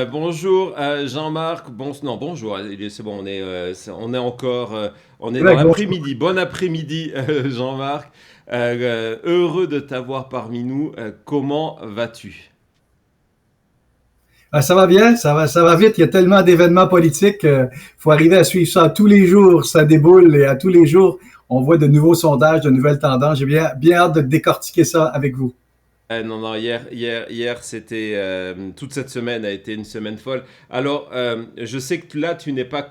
Bonjour Jean-Marc. Non, bonjour. C'est bon, on est encore, on est dans Ouais, bonjour. l'après-midi. Bon après-midi, Jean-Marc. Heureux de t'avoir parmi nous. Comment vas-tu? Ça va bien, ça va vite. Il y a tellement d'événements politiques. Faut arriver à suivre ça tous les jours. Ça déboule et à tous les jours, on voit de nouveaux sondages, de nouvelles tendances. J'ai bien hâte de décortiquer ça avec vous. Non, non, hier, c'était toute cette semaine a été une semaine folle. Alors, je sais que là, tu n'es pas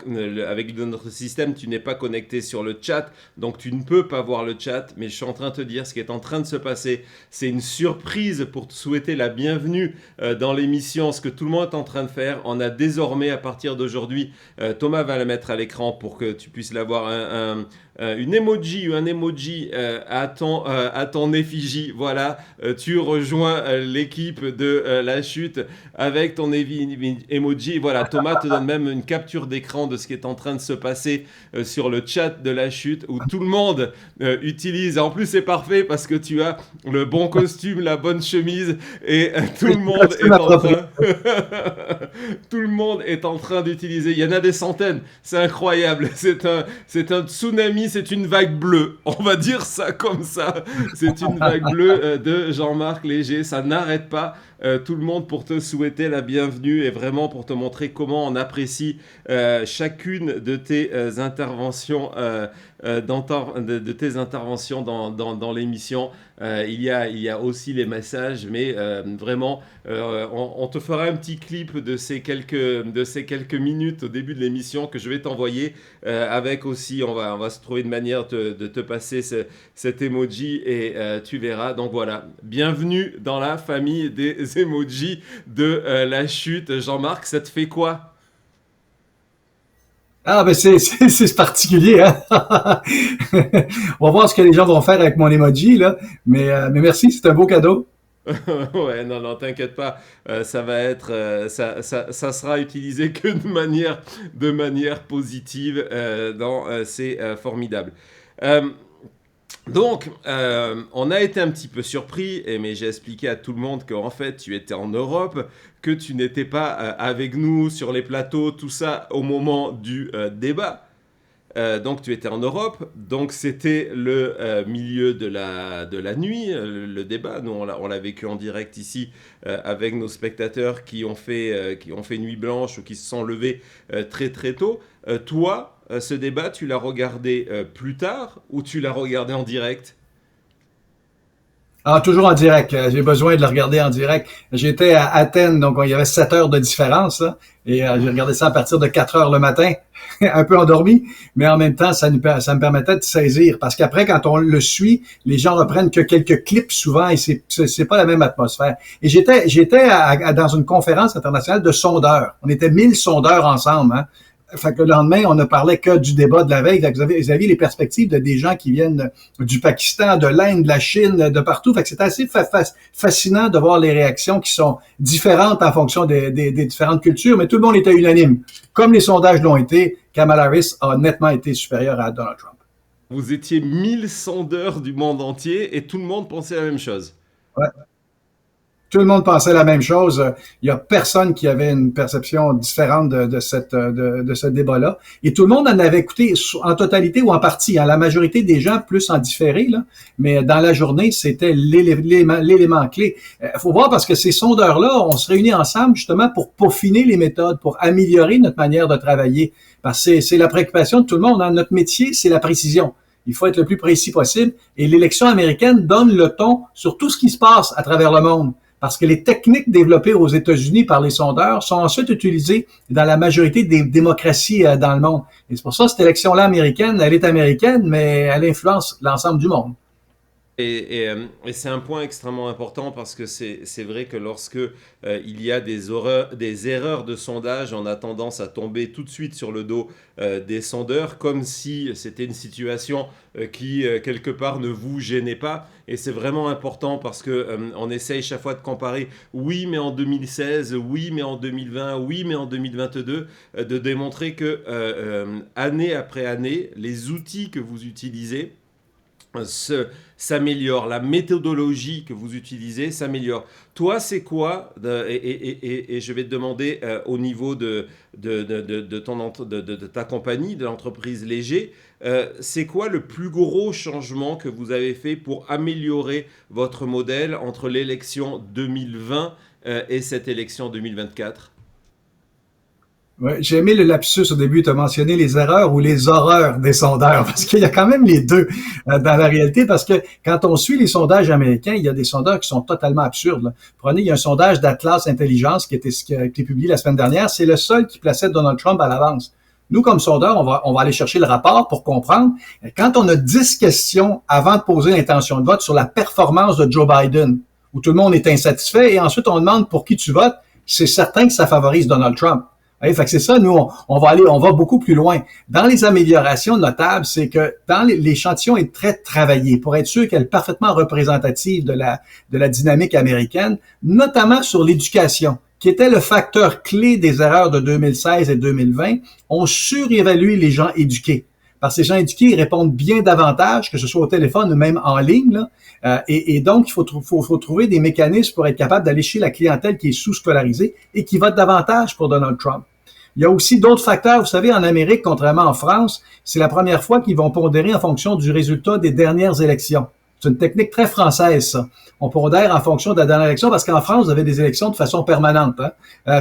avec notre système, tu n'es pas connecté sur le chat, donc tu ne peux pas voir le chat. Mais je suis en train de te dire ce qui est en train de se passer. C'est une surprise pour te souhaiter la bienvenue dans l'émission. Ce que tout le monde est en train de faire, on a désormais à partir d'aujourd'hui, Thomas va la mettre à l'écran pour que tu puisses l'avoir une emoji ou un emoji à ton effigie. Voilà, tu rejoins l'équipe de la chute avec ton emoji. Voilà, Thomas te donne même une capture d'écran de ce qui est en train de se passer sur le chat de la chute où tout le monde utilise. En plus, c'est parfait parce que tu as le bon costume, la bonne chemise et tout Oui, le c'est un monde petit peu est ma en propre. train. Tout le monde est en train d'utiliser. Il y en a des centaines. C'est incroyable. C'est un tsunami, c'est une vague bleue. On va dire ça comme ça. C'est une vague bleue de Jean-Marc Léger. Ça n'arrête pas. Tout le monde pour te souhaiter la bienvenue et vraiment pour te montrer comment on apprécie chacune de tes interventions. De tes interventions dans l'émission. Il y a aussi les messages, mais vraiment, on te fera un petit clip de ces quelques minutes au début de l'émission que je vais t'envoyer, avec aussi, on va se trouver une manière de te passer cet emoji et tu verras. Donc voilà, bienvenue dans la famille des emojis de la chute. Jean-Marc, ça te fait quoi? Ah, ben c'est particulier, hein? On va voir ce que les gens vont faire avec mon emoji, là. Mais merci, c'est un beau cadeau. Ouais, non, non, t'inquiète pas, ça va être, ça sera utilisé que de manière positive. C'est formidable. Euh, on a été un petit peu surpris, mais j'ai expliqué à tout le monde qu'en fait, tu étais en Europe, que tu n'étais pas avec nous sur les plateaux, tout ça au moment du débat. Donc tu étais en Europe, donc c'était le milieu de la nuit, le débat. Nous, on l'a vécu en direct ici avec nos spectateurs qui ont fait nuit blanche ou qui se sont levés très très tôt. Toi, ce débat, tu l'as regardé plus tard ou tu l'as regardé en direct? Ah, toujours en direct. J'ai besoin de le regarder en direct. J'étais à Athènes, donc il y avait 7 heures de différence, là, et j'ai regardé ça à partir de 4 heures le matin, un peu endormi, mais en même temps, ça me permettait de saisir. Parce qu'après, quand on le suit, les gens reprennent que quelques clips souvent et c'est pas la même atmosphère. Et dans une conférence internationale de sondeurs. On était 1000 sondeurs ensemble, hein. Fait que le lendemain, on ne parlait que du débat de la veille. Vous aviez les perspectives de des gens qui viennent du Pakistan, de l'Inde, de la Chine, de partout. Fait que c'est assez fascinant de voir les réactions qui sont différentes en fonction des différentes cultures, mais tout le monde était unanime. Comme les sondages l'ont été, Kamala Harris a nettement été supérieure à Donald Trump. Vous étiez 1000 sondeurs du monde entier et tout le monde pensait la même chose. Ouais. Tout le monde pensait la même chose. Il y a personne qui avait une perception différente de ce débat-là. Et tout le monde en avait écouté en totalité ou en partie. Hein. La majorité des gens plus en différé, là. Mais dans la journée, c'était l'élément clé. Il faut voir parce que ces sondeurs-là, on se réunit ensemble justement pour peaufiner les méthodes, pour améliorer notre manière de travailler. Parce que c'est la préoccupation de tout le monde. Hein. Notre métier, c'est la précision. Il faut être le plus précis possible. Et l'élection américaine donne le ton sur tout ce qui se passe à travers le monde parce que les techniques développées aux États-Unis par les sondeurs sont ensuite utilisées dans la majorité des démocraties dans le monde. Et c'est pour ça que cette élection-là américaine, elle est américaine, mais elle influence l'ensemble du monde. Et c'est un point extrêmement important parce que c'est vrai que lorsque il y a des erreurs de sondage, on a tendance à tomber tout de suite sur le dos des sondeurs, comme si c'était une situation qui, quelque part, ne vous gênait pas. Et c'est vraiment important parce que on essaye chaque fois de comparer, oui, mais en 2016, oui, mais en 2020, oui, mais en 2022, de démontrer que année après année, les outils que vous utilisez s'améliore, la méthodologie que vous utilisez s'améliore. Toi, c'est quoi, et je vais te demander au niveau de ta compagnie, de l'entreprise Léger, c'est quoi le plus gros changement que vous avez fait pour améliorer votre modèle entre l'élection 2020 et cette élection 2024? Ouais, j'ai aimé le lapsus au début, tu as mentionné les erreurs ou les horreurs des sondeurs, parce qu'il y a quand même les deux dans la réalité, parce que quand on suit les sondages américains, il y a des sondeurs qui sont totalement absurdes. Là. Prenez, il y a un sondage d'Atlas Intelligence qui a été publié la semaine dernière, c'est le seul qui plaçait Donald Trump à l'avance. Nous, comme sondeurs, on va aller chercher le rapport pour comprendre. Quand on a 10 questions avant de poser l'intention de vote sur la performance de Joe Biden, où tout le monde est insatisfait, et ensuite on demande pour qui tu votes, c'est certain que ça favorise Donald Trump. Fait que c'est ça, nous, on va beaucoup plus loin. Dans les améliorations notables, c'est que dans l'échantillon est très travaillé pour être sûr qu'elle est parfaitement représentative de la dynamique américaine, notamment sur l'éducation, qui était le facteur clé des erreurs de 2016 et 2020. On surévalue les gens éduqués. Parce que ces gens éduqués, ils répondent bien davantage, que ce soit au téléphone ou même en ligne, là. Et donc, il faut trouver des mécanismes pour être capable d'aller chez la clientèle qui est sous-scolarisée et qui vote davantage pour Donald Trump. Il y a aussi d'autres facteurs. Vous savez, en Amérique, contrairement en France, c'est la première fois qu'ils vont pondérer en fonction du résultat des dernières élections. C'est une technique très française, ça. On pondère en fonction de la dernière élection parce qu'en France, vous avez des élections de façon permanente.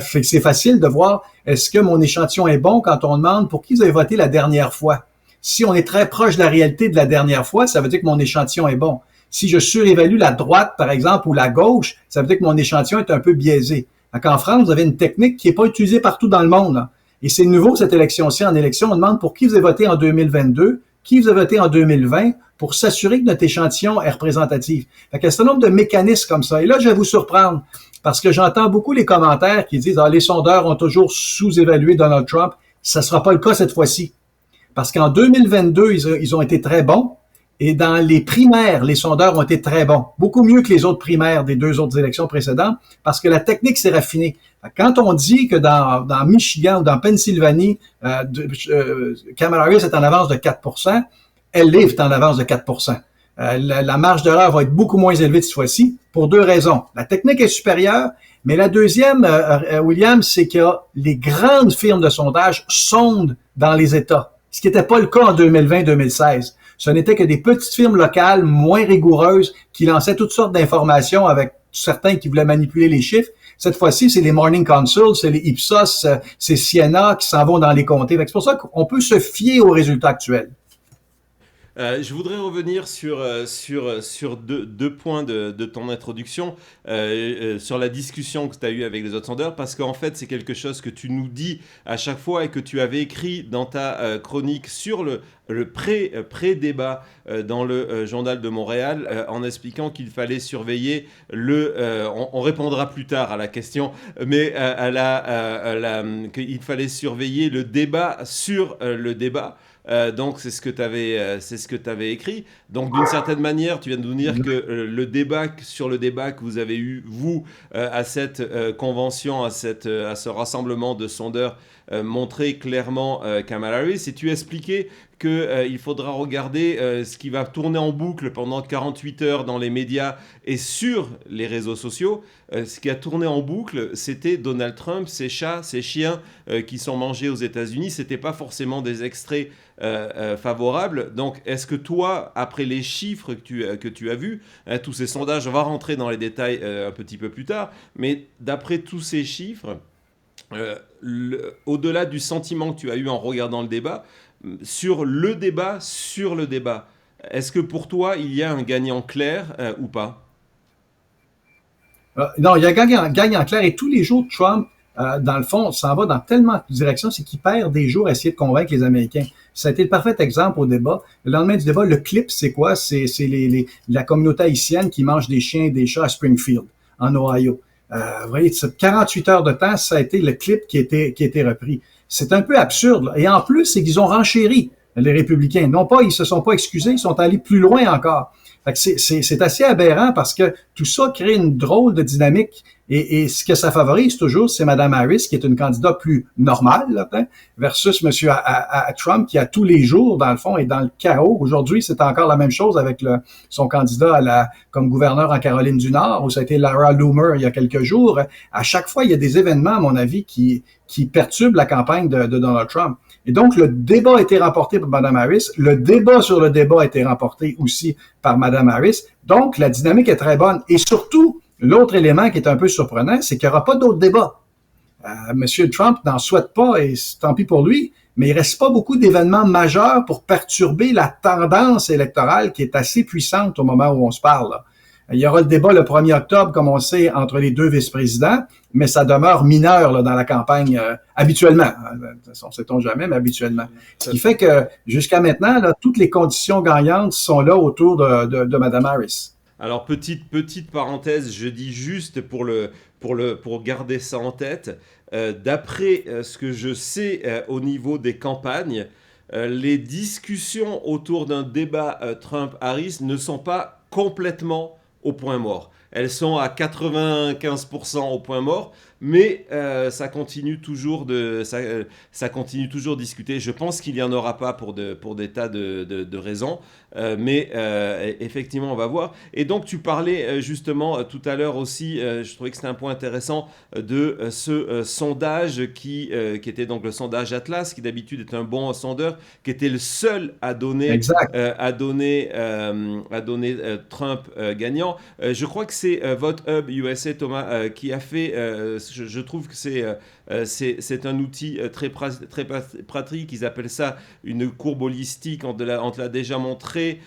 Fait que c'est facile de voir est-ce que mon échantillon est bon quand on demande pour qui vous avez voté la dernière fois. Si on est très proche de la réalité de la dernière fois, ça veut dire que mon échantillon est bon. Si je surévalue la droite, par exemple, ou la gauche, ça veut dire que mon échantillon est un peu biaisé. Donc, en France, vous avez une technique qui n'est pas utilisée partout dans le monde. Là. Et c'est nouveau, cette élection-ci. En élection, on demande pour qui vous avez voté en 2022, qui vous avez voté en 2020, pour s'assurer que notre échantillon est représentatif. Fait qu'il y a un certain nombre de mécanismes comme ça. Et là, je vais vous surprendre, parce que j'entends beaucoup les commentaires qui disent « Ah, les sondeurs ont toujours sous-évalué Donald Trump ». Ça ne sera pas le cas cette fois-ci. Parce qu'en 2022, ils ont été très bons. Et dans les primaires, les sondeurs ont été très bons. Beaucoup mieux que les autres primaires des deux autres élections précédentes, parce que la technique s'est raffinée. Quand on dit que dans Michigan ou dans Pennsylvanie, Kamala Harris est en avance de 4%, elle est en avance de 4%. La marge d'erreur va être beaucoup moins élevée cette fois-ci, pour deux raisons. La technique est supérieure, mais la deuxième, William, c'est que les grandes firmes de sondage sondent dans les États, ce qui n'était pas le cas en 2020-2016. Ce n'était que des petites firmes locales moins rigoureuses qui lançaient toutes sortes d'informations avec certains qui voulaient manipuler les chiffres. Cette fois-ci, c'est les Morning Consult, c'est les Ipsos, c'est Siena qui s'en vont dans les comtés. C'est pour ça qu'on peut se fier aux résultats actuels. Je voudrais revenir sur deux points de ton introduction, sur la discussion que tu as eue avec les autres sondeurs, parce qu'en fait, c'est quelque chose que tu nous dis à chaque fois et que tu avais écrit dans ta chronique sur le pré-débat dans le Journal de Montréal, en expliquant qu'il fallait surveiller on répondra plus tard à la question, mais qu'il fallait surveiller le débat sur le débat. Donc c'est ce que tu avais écrit. Donc d'une certaine manière, tu viens de nous dire que le débat que vous avez eu vous à cette convention, à ce rassemblement de sondeurs montrait clairement Kamala Harris, et tu expliquais qu'il faudra regarder ce qui va tourner en boucle pendant 48 heures dans les médias et sur les réseaux sociaux. Ce qui a tourné en boucle, c'était Donald Trump, ses chats, ses chiens qui sont mangés aux États-Unis. C'était pas forcément des extraits favorables. Donc, est-ce que toi, après les chiffres que tu as vus, tous ces sondages, on va rentrer dans les détails un petit peu plus tard, mais d'après tous ces chiffres, au-delà du sentiment que tu as eu en regardant le débat, sur le débat, est-ce que pour toi, il y a un gagnant clair ou pas? Non, il y a un gagnant clair et tous les jours, Trump, dans le fond, s'en va dans tellement de directions, c'est qu'il perd des jours à essayer de convaincre les Américains. Ça a été le parfait exemple au débat. Le lendemain du débat, le clip, c'est quoi? C'est la communauté haïtienne qui mange des chiens et des chats à Springfield, en Ohio. Vous voyez, 48 heures de temps, ça a été le clip qui a été repris. C'est un peu absurde. Là. Et en plus, c'est qu'ils ont renchéri, les républicains. Non pas, ils se sont pas excusés, ils sont allés plus loin encore. Fait que c'est assez aberrant parce que tout ça crée une drôle de dynamique Et ce que ça favorise toujours, c'est Mme Harris, qui est une candidate plus normale, là, hein, versus M. Trump, qui a tous les jours, dans le fond, est dans le chaos. Aujourd'hui, c'est encore la même chose avec son candidat comme gouverneur en Caroline du Nord, où ça a été Laura Loomer il y a quelques jours. À chaque fois, il y a des événements, à mon avis, qui perturbent la campagne de Donald Trump. Et donc, le débat a été remporté par Mme Harris. Le débat sur le débat a été remporté aussi par Mme Harris. Donc, la dynamique est très bonne. Et surtout, l'autre élément qui est un peu surprenant, c'est qu'il n'y aura pas d'autres débats. M. Trump n'en souhaite pas, et tant pis pour lui, mais il ne reste pas beaucoup d'événements majeurs pour perturber la tendance électorale qui est assez puissante au moment où on se parle. Là. Il y aura le débat le 1er octobre, comme on sait, entre les deux vice-présidents, mais ça demeure mineur là, dans la campagne habituellement. On ne sait-on jamais, mais habituellement. Ce qui fait que jusqu'à maintenant, là, toutes les conditions gagnantes sont là autour de Mme Harris. Alors, petite parenthèse, je dis juste pour garder ça en tête, d'après ce que je sais au niveau des campagnes, les discussions autour d'un débat Trump-Harris ne sont pas complètement au point mort. Elles sont à 95% au point mort, mais ça continue toujours ça continue toujours de discuter. Je pense qu'il n'y en aura pas pour des tas de raisons, mais effectivement, on va voir. Et donc, tu parlais justement tout à l'heure aussi, je trouvais que c'était un point intéressant de ce sondage qui était donc le sondage Atlas, qui d'habitude est un bon sondeur, qui était le seul à donner Trump gagnant. Je crois que c'est Vote Hub USA, Thomas, qui a fait. Je trouve que c'est un outil très pratique. Ils appellent ça une courbe holistique. On te l'a déjà montré,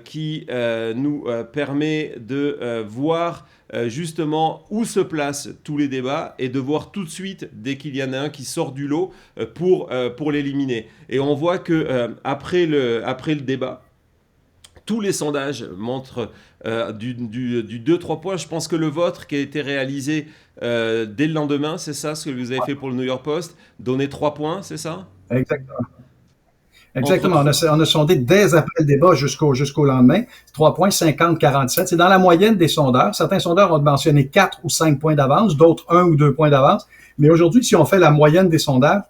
qui nous permet de voir justement où se placent tous les débats et de voir tout de suite, dès qu'il y en a un qui sort du lot, pour l'éliminer. Et on voit que après le débat, tous les sondages montrent du 2-3 points. Je pense que le vôtre qui a été réalisé dès le lendemain, c'est ça ce que vous avez fait pour le New York Post, donner 3 points, c'est ça? Exactement. Exactement. On a sondé dès après le débat jusqu'au lendemain. 3 points, 50-47. C'est dans la moyenne des sondeurs. Certains sondeurs ont mentionné 4 ou 5 points d'avance, d'autres 1 ou 2 points d'avance. Mais aujourd'hui, si on fait la moyenne des sondages,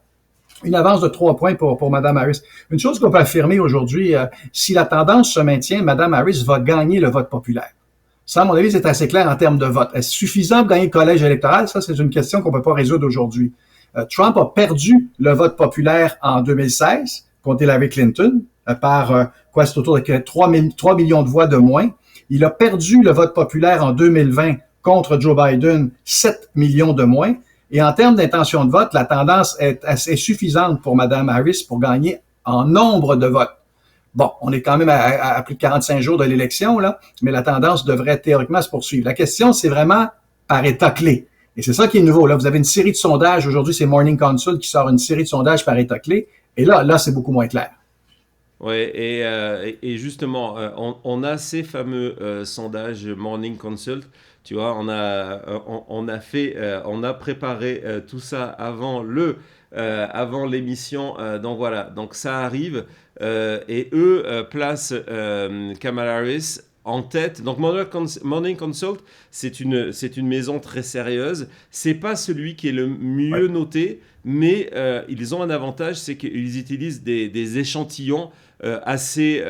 une avance de 3 points pour Mme Harris. Une chose qu'on peut affirmer aujourd'hui, si la tendance se maintient, Mme Harris va gagner le vote populaire. Ça, à mon avis, c'est assez clair en termes de vote. Est-ce suffisant pour gagner le collège électoral? Ça, c'est une question qu'on ne peut pas résoudre aujourd'hui. Trump a perdu le vote populaire en 2016 contre Hillary Clinton par c'est autour de 3 millions de voix de moins. Il a perdu le vote populaire en 2020 contre Joe Biden, 7 millions de moins. Et en termes d'intention de vote, la tendance est assez suffisante pour Mme Harris pour gagner en nombre de votes. Bon, on est quand même à plus de 45 jours de l'élection, là, mais la tendance devrait théoriquement se poursuivre. La question, c'est vraiment par état clé. Et c'est ça qui est nouveau. Là, vous avez une série de sondages. Aujourd'hui, c'est Morning Consult qui sort une série de sondages par état clé. Et là, c'est beaucoup moins clair. Oui, et justement, on a ces fameux sondages Morning Consult. Tu vois, on a préparé tout ça avant l'émission. Donc voilà, donc ça arrive. Et eux placent Kamala Harris en tête. Donc Morning Consult, c'est une maison très sérieuse. C'est pas celui qui est le mieux noté, mais ils ont un avantage, c'est qu'ils utilisent des échantillons assez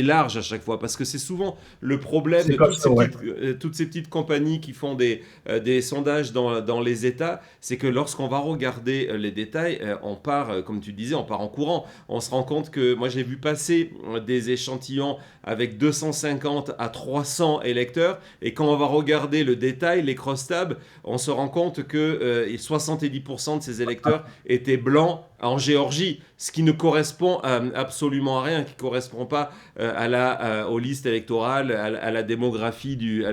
larges à chaque fois, parce que c'est souvent le problème de toutes ces petites compagnies qui font des sondages dans les États, c'est que lorsqu'on va regarder les détails, on part, comme tu disais, on part en courant. On se rend compte que, moi j'ai vu passer des échantillons avec 250 à 300 électeurs, et quand on va regarder le détail, les crosstabs, on se rend compte que 70% de ces électeurs étaient blancs en Géorgie, ce qui ne correspond absolument à rien, qui ne correspond pas aux listes électorales, à la démographie de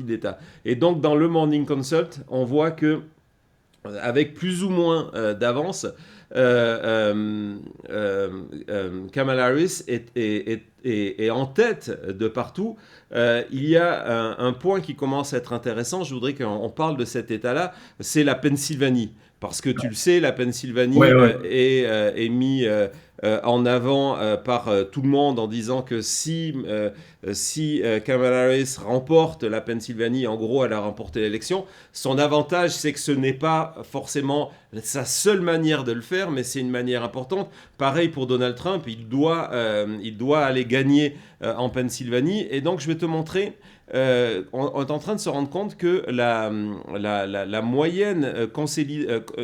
l'État. Et donc, dans le Morning Consult, on voit que, avec plus ou moins d'avance, Kamala Harris est en tête de partout. Il y a un point qui commence à être intéressant, je voudrais qu'on parle de cet État-là, c'est la Pennsylvanie. Parce que tu le sais, la Pennsylvanie est mis en avant par tout le monde en disant que si Kamala Harris remporte la Pennsylvanie, en gros, elle a remporté l'élection. Son avantage, c'est que ce n'est pas forcément sa seule manière de le faire, mais c'est une manière importante. Pareil pour Donald Trump, il doit aller gagner en Pennsylvanie. Et donc, je vais te montrer. On est en train de se rendre compte que la moyenne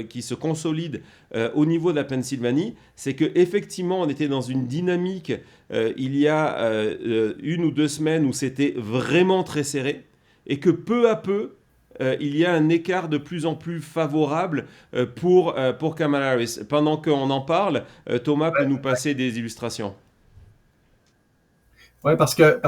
qui se consolide au niveau de la Pennsylvanie, c'est qu'effectivement, on était dans une dynamique il y a 1 ou 2 semaines où c'était vraiment très serré et que peu à peu, il y a un écart de plus en plus favorable pour Kamala Harris. Pendant qu'on en parle, Thomas peut nous passer des illustrations. Oui, parce que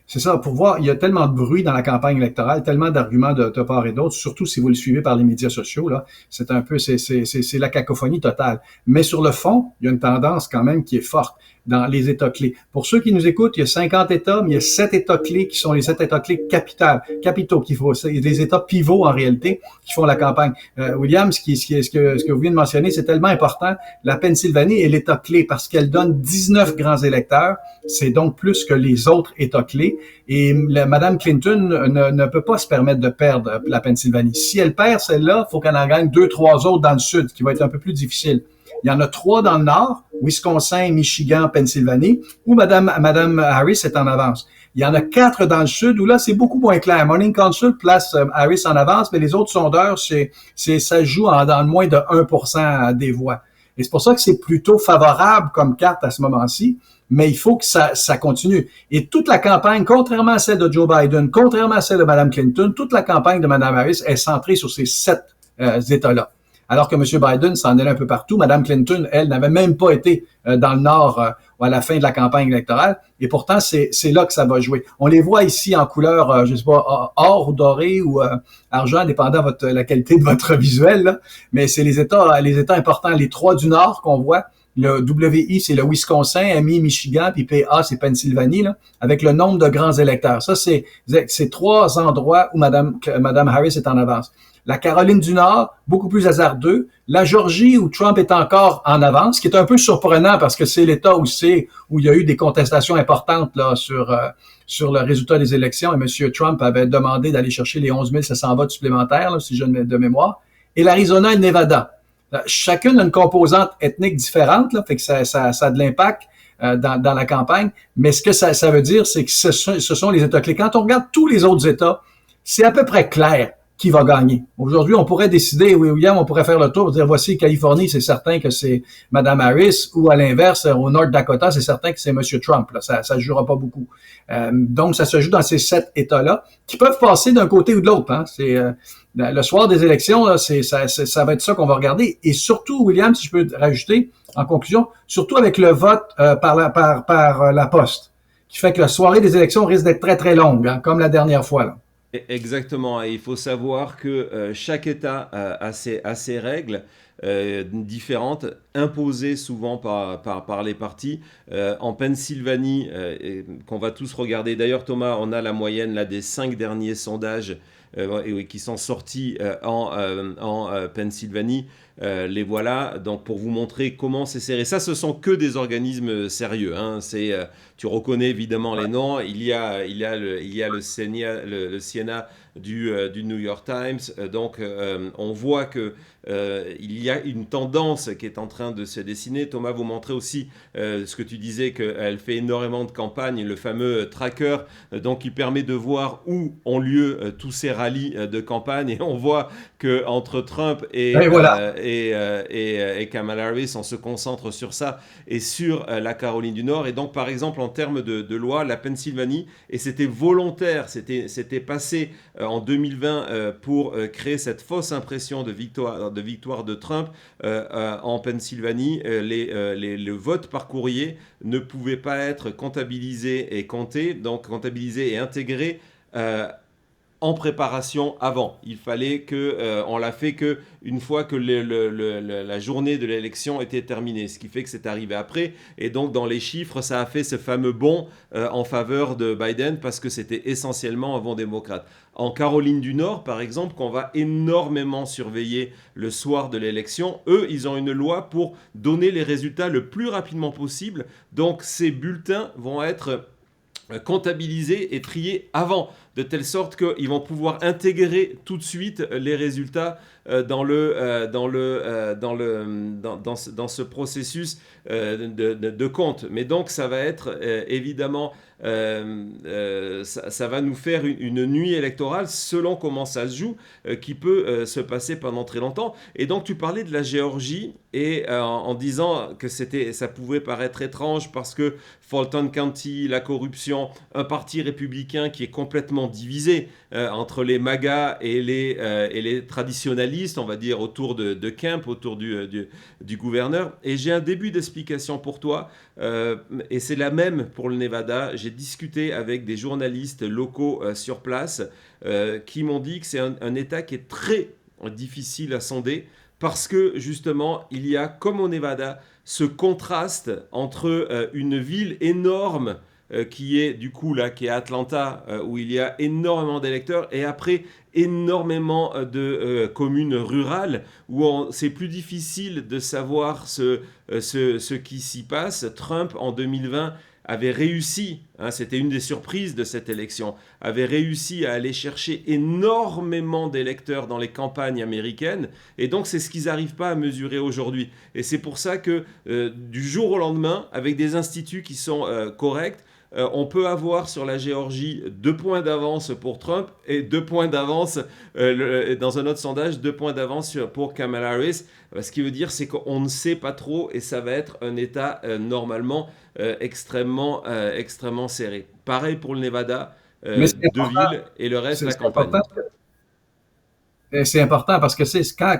c'est ça, pour voir, il y a tellement de bruit dans la campagne électorale, tellement d'arguments de part et d'autre, surtout si vous le suivez par les médias sociaux, là, c'est la cacophonie totale. Mais sur le fond, il y a une tendance quand même qui est forte dans les États clés. Pour ceux qui nous écoutent, il y a 50 États, mais il y a 7 États clés qui sont les 7 États clés capitaux, c'est des États pivots en réalité qui font la campagne. William, ce que vous venez de mentionner, c'est tellement important. La Pennsylvanie est l'État clé parce qu'elle donne 19 grands électeurs. C'est donc plus que les autres États clés. Et Mme Clinton ne peut pas se permettre de perdre la Pennsylvanie. Si elle perd celle-là, il faut qu'elle en gagne 2, 3 autres dans le sud, qui va être un peu plus difficile. Il y en a 3 dans le nord, Wisconsin, Michigan, Pennsylvanie, où Mme Harris est en avance. Il y en a 4 dans le sud, où là, c'est beaucoup moins clair. Morning Consult place Harris en avance, mais les autres sondeurs, ça se joue dans le moins de 1% des voix. Et c'est pour ça que c'est plutôt favorable comme carte à ce moment-ci, mais il faut que ça continue. Et toute la campagne, contrairement à celle de Joe Biden, contrairement à celle de Mme Clinton, toute la campagne de Mme Harris est centrée sur ces 7 États-là. Alors que M. Biden s'en allait un peu partout. Mme Clinton, elle, n'avait même pas été dans le Nord à la fin de la campagne électorale. Et pourtant, c'est là que ça va jouer. On les voit ici en couleur, je sais pas, or ou doré ou argent, dépendant la qualité de votre visuel. Là. Mais c'est les États importants, les 3 du Nord qu'on voit. Le WI, c'est le Wisconsin, MI, Michigan, puis PA, c'est Pennsylvanie, là, avec le nombre de grands électeurs. Ça, c'est 3 endroits où Mme Harris est en avance. La Caroline du Nord, beaucoup plus hasardeux. La Georgie, où Trump est encore en avance, ce qui est un peu surprenant parce que c'est l'État où il y a eu des contestations importantes là sur le résultat des élections. Et M. Trump avait demandé d'aller chercher les 11 700 votes supplémentaires, là, si je ne de mémoire. Et l'Arizona et le Nevada. Chacune a une composante ethnique différente, là, fait que ça a de l'impact dans la campagne. Mais ce que ça veut dire, c'est que ce sont les États clés. Quand on regarde tous les autres États, c'est à peu près clair qui va gagner. Aujourd'hui, on pourrait décider, oui, William, on pourrait faire le tour, dire voici Californie, c'est certain que c'est Mme Harris, ou à l'inverse, au North Dakota, c'est certain que c'est M. Trump. Là. Ça se jouera pas beaucoup. Donc, ça se joue dans ces 7 États-là, qui peuvent passer d'un côté ou de l'autre. Hein. C'est le soir des élections, là, ça va être ça qu'on va regarder. Et surtout, William, si je peux rajouter en conclusion, surtout avec le vote par la poste, qui fait que la soirée des élections risque d'être très, très longue, hein, comme la dernière fois. Là. Exactement, et il faut savoir que chaque État a ses règles différentes, imposées souvent par les partis. En Pennsylvanie, qu'on va tous regarder, d'ailleurs Thomas, on a la moyenne là, des 5 derniers sondages qui sont sortis en Pennsylvanie. Les voilà, donc pour vous montrer comment c'est serré. Ça, ce sont que des organismes sérieux. Hein. Tu reconnais évidemment les noms. Il y a le Siena du New York Times. Donc, on voit que il y a une tendance qui est en train de se dessiner. Thomas vous montrait aussi ce que tu disais, qu'elle fait énormément de campagnes, le fameux tracker, donc qui permet de voir où ont lieu tous ces rallyes de campagne. Et on voit qu'entre Trump et Kamala Harris, on se concentre sur ça et sur la Caroline du Nord. Et donc, par exemple, en termes de loi, la Pennsylvanie, et c'était volontaire, c'était passé en 2020 pour créer cette fausse impression de victoire de Trump en Pennsylvanie. Le vote par courrier ne pouvait pas être comptabilisé et compté, donc comptabilisé et intégré en préparation avant. Il fallait que on l'a fait que une fois que la journée de l'élection était terminée, ce qui fait que c'est arrivé après. Et donc dans les chiffres, ça a fait ce fameux bond en faveur de Biden parce que c'était essentiellement un vent démocrate. En Caroline du Nord, par exemple, qu'on va énormément surveiller le soir de l'élection, eux, ils ont une loi pour donner les résultats le plus rapidement possible. Donc ces bulletins vont être comptabilisés et triés avant, de telle sorte qu'ils vont pouvoir intégrer tout de suite les résultats dans ce processus de compte. Mais donc ça va être évidemment, ça va nous faire une nuit électorale selon comment ça se joue, qui peut se passer pendant très longtemps. Et donc tu parlais de la Géorgie et en disant que ça pouvait paraître étrange parce que Fulton County, la corruption, un parti républicain qui est complètement divisé entre les MAGA et les traditionalistes, on va dire, autour de Kemp, autour du gouverneur. Et j'ai un début d'explication pour toi, et c'est la même pour le Nevada. J'ai discuté avec des journalistes locaux sur place qui m'ont dit que c'est un État qui est très difficile à sonder parce que justement, il y a, comme au Nevada, ce contraste entre une ville énorme qui est du coup là, qui est Atlanta, où il y a énormément d'électeurs, et après énormément de communes rurales, où c'est plus difficile de savoir ce qui s'y passe. Trump, en 2020, avait réussi, c'était une des surprises de cette élection, avait réussi à aller chercher énormément d'électeurs dans les campagnes américaines, et donc c'est ce qu'ils n'arrivent pas à mesurer aujourd'hui. Et c'est pour ça que du jour au lendemain, avec des instituts qui sont corrects, on peut avoir sur la Géorgie 2 points d'avance pour Trump et 2 points d'avance, dans un autre sondage, 2 points d'avance pour Kamala Harris. Ce qui veut dire, c'est qu'on ne sait pas trop et ça va être un État normalement extrêmement serré. Pareil pour le Nevada, 2 villes et le reste la campagne. C'est important parce que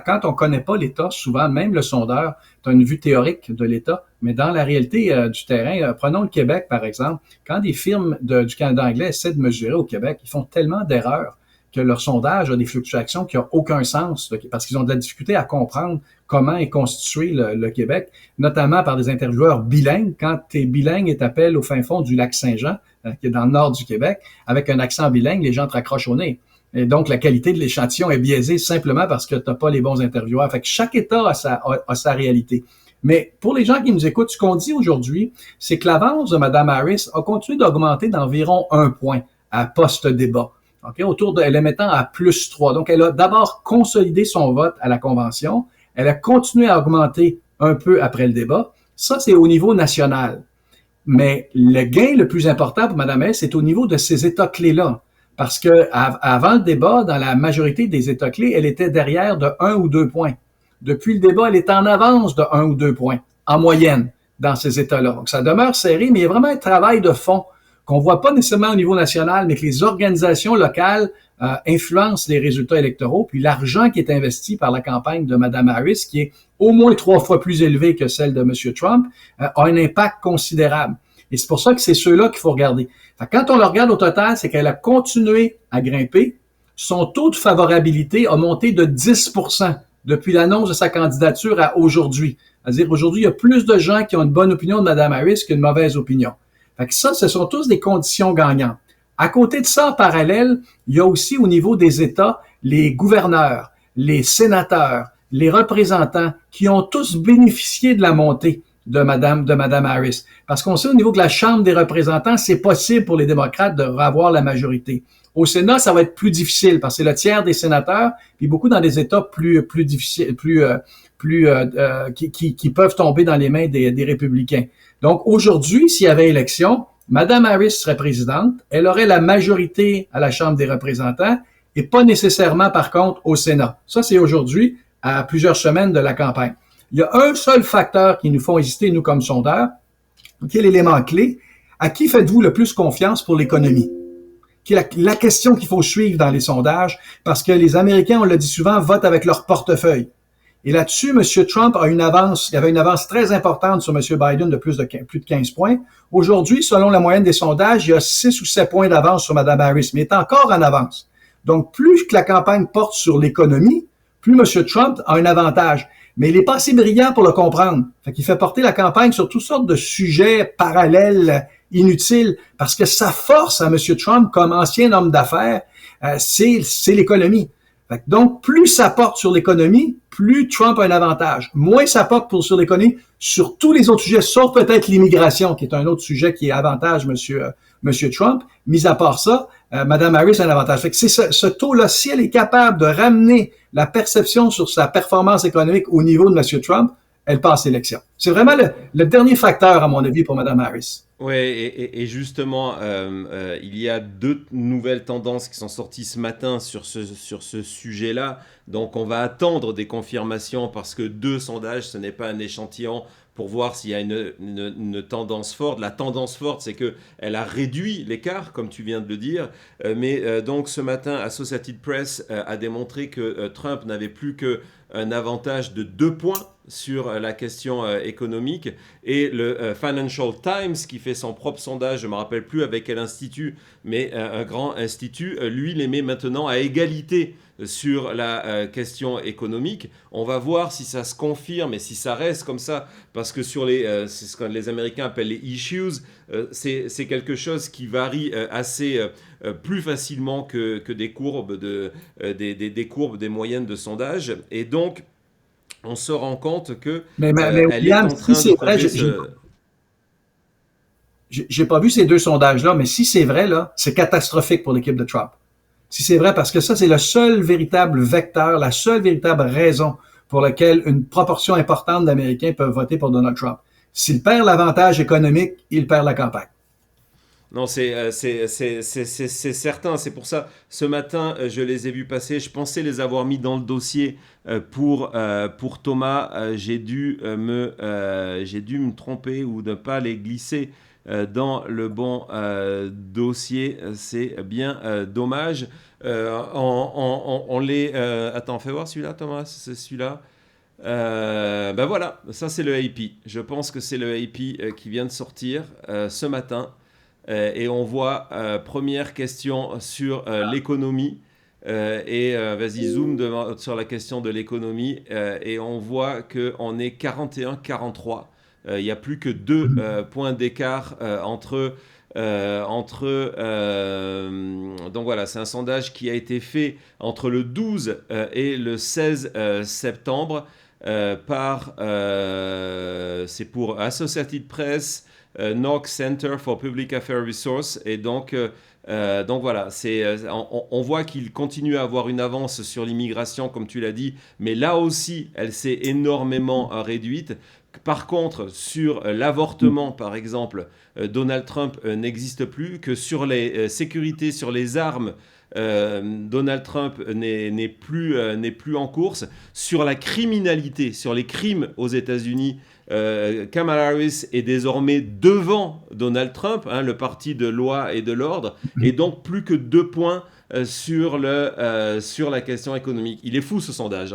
quand on connaît pas l'État, souvent, même le sondeur, tu as une vue théorique de l'État, mais dans la réalité du terrain, prenons le Québec, par exemple, quand des firmes du Canada anglais essaient de mesurer au Québec, ils font tellement d'erreurs que leur sondage a des fluctuations qui n'ont aucun sens, parce qu'ils ont de la difficulté à comprendre comment est constitué le Québec, notamment par des intervieweurs bilingues. Quand tu es bilingue et t'appelles au fin fond du lac Saint-Jean, qui est dans le nord du Québec, avec un accent bilingue, les gens te raccrochent au nez. Et donc, la qualité de l'échantillon est biaisée simplement parce que tu n'as pas les bons intervieweurs. Fait que chaque État a sa réalité. Mais pour les gens qui nous écoutent, ce qu'on dit aujourd'hui, c'est que l'avance de Mme Harris a continué d'augmenter d'environ 1 point à post-débat. Okay? Elle est maintenant à plus 3. Donc, elle a d'abord consolidé son vote à la Convention. Elle a continué à augmenter un peu après le débat. Ça, c'est au niveau national. Mais le gain le plus important pour Mme Harris, c'est au niveau de ces États clés-là. Parce que avant le débat, dans la majorité des États clés, elle était derrière de 1 ou 2 points. Depuis le débat, elle est en avance de 1 ou 2 points, en moyenne, dans ces États-là. Donc, ça demeure serré, mais il y a vraiment un travail de fond qu'on voit pas nécessairement au niveau national, mais que les organisations locales influencent les résultats électoraux. Puis l'argent qui est investi par la campagne de Mme Harris, qui est au moins 3 fois plus élevé que celle de M. Trump, a un impact considérable. Et c'est pour ça que c'est ceux-là qu'il faut regarder. Quand on le regarde au total, c'est qu'elle a continué à grimper. Son taux de favorabilité a monté de 10% depuis l'annonce de sa candidature à aujourd'hui. C'est-à-dire aujourd'hui, il y a plus de gens qui ont une bonne opinion de Mme Harris qu'une mauvaise opinion. Fait que ça, ce sont tous des conditions gagnantes. À côté de ça, en parallèle, il y a aussi au niveau des États, les gouverneurs, les sénateurs, les représentants qui ont tous bénéficié de la montée de Mme Harris. Parce qu'on sait au niveau de la Chambre des représentants, c'est possible pour les démocrates de avoir la majorité. Au Sénat, ça va être plus difficile parce que c'est le tiers des sénateurs, puis beaucoup dans des États plus difficiles, qui peuvent tomber dans les mains des républicains. Donc aujourd'hui, s'il y avait élection, Mme Harris serait présidente, elle aurait la majorité à la Chambre des représentants et pas nécessairement par contre au Sénat. Ça, c'est aujourd'hui, à plusieurs semaines de la campagne. Il y a un seul facteur qui nous font hésiter, nous, comme sondeurs, qui est l'élément clé. À qui faites-vous le plus confiance pour l'économie? Qui est la question qu'il faut suivre dans les sondages, parce que les Américains, on l'a dit souvent, votent avec leur portefeuille. Et là-dessus, M. Trump a une avance, il y avait une avance très importante sur M. Biden de plus de 15 points. Aujourd'hui, selon la moyenne des sondages, il y a 6 ou 7 points d'avance sur Mme Harris, mais il est encore en avance. Donc, plus que la campagne porte sur l'économie, plus M. Trump a un avantage. Mais il est pas assez brillant pour le comprendre. Fait qu'il fait porter la campagne sur toutes sortes de sujets parallèles, inutiles, parce que sa force à M. Trump, comme ancien homme d'affaires, c'est l'économie. Donc, plus ça porte sur l'économie, plus Trump a un avantage. Moins ça porte sur l'économie, sur tous les autres sujets, sauf peut-être l'immigration, qui est un autre sujet qui est avantage Monsieur Trump. Mis à part ça, Mme Harris a un avantage. Fait que c'est ce taux-là, si elle est capable de ramener la perception sur sa performance économique au niveau de M. Trump, elle passe l'élection. C'est vraiment le dernier facteur, à mon avis, pour Mme Harris. Oui, et justement, il y a deux nouvelles tendances qui sont sorties ce matin sur ce sujet-là. Donc, on va attendre des confirmations parce que 2 sondages, ce n'est pas un échantillon pour voir s'il y a une tendance forte. La tendance forte, c'est qu'elle a réduit l'écart, comme tu viens de le dire. Donc, ce matin, Associated Press a démontré que Trump n'avait plus qu'un avantage de 2 points sur la question économique, et le Financial Times, qui fait son propre sondage, je ne me rappelle plus avec quel institut, mais un grand institut, lui les met maintenant à égalité sur la question économique. On va voir si ça se confirme et si ça reste comme ça, parce que sur c'est ce que les Américains appellent les issues, c'est quelque chose qui varie assez plus facilement que des courbes des courbes des moyennes de sondage, et donc on se rend compte que mais elle est William, en train si de c'est vrai, trouver j'ai pas vu ces 2 sondages-là, mais si c'est vrai, là, c'est catastrophique pour l'équipe de Trump. Si c'est vrai, parce que ça, c'est le seul véritable vecteur, la seule véritable raison pour laquelle une proportion importante d'Américains peuvent voter pour Donald Trump. S'il perd l'avantage économique, il perd la campagne. Non, c'est certain. C'est pour ça, ce matin, je les ai vus passer. Je pensais les avoir mis dans le dossier pour Thomas. J'ai dû me tromper ou ne pas les glisser dans le bon dossier. C'est bien dommage. On les... Attends, fais voir celui-là, Thomas. C'est celui-là. Ben voilà, ça c'est le AP. Je pense que c'est le AP qui vient de sortir ce matin. Et on voit, première question sur l'économie. Vas-y, zoom sur la question de l'économie. Et on voit qu'on est 41-43. Il n'y a plus que 2 points d'écart entre... donc voilà, c'est un sondage qui a été fait entre le 12 et le 16 septembre c'est pour Associated Press, Knox Center for Public Affairs Resource, et donc voilà, on voit qu'il continue à avoir une avance sur l'immigration, comme tu l'as dit, mais là aussi, elle s'est énormément réduite. Par contre, sur l'avortement, par exemple, Donald Trump n'existe plus, que sur les sécurités, sur les armes, Donald Trump n'est plus en course. Sur la criminalité, sur les crimes aux États-Unis, Kamala Harris est désormais devant Donald Trump, le parti de loi et de l'ordre, et donc plus que 2 points sur la question économique. Il est fou ce sondage.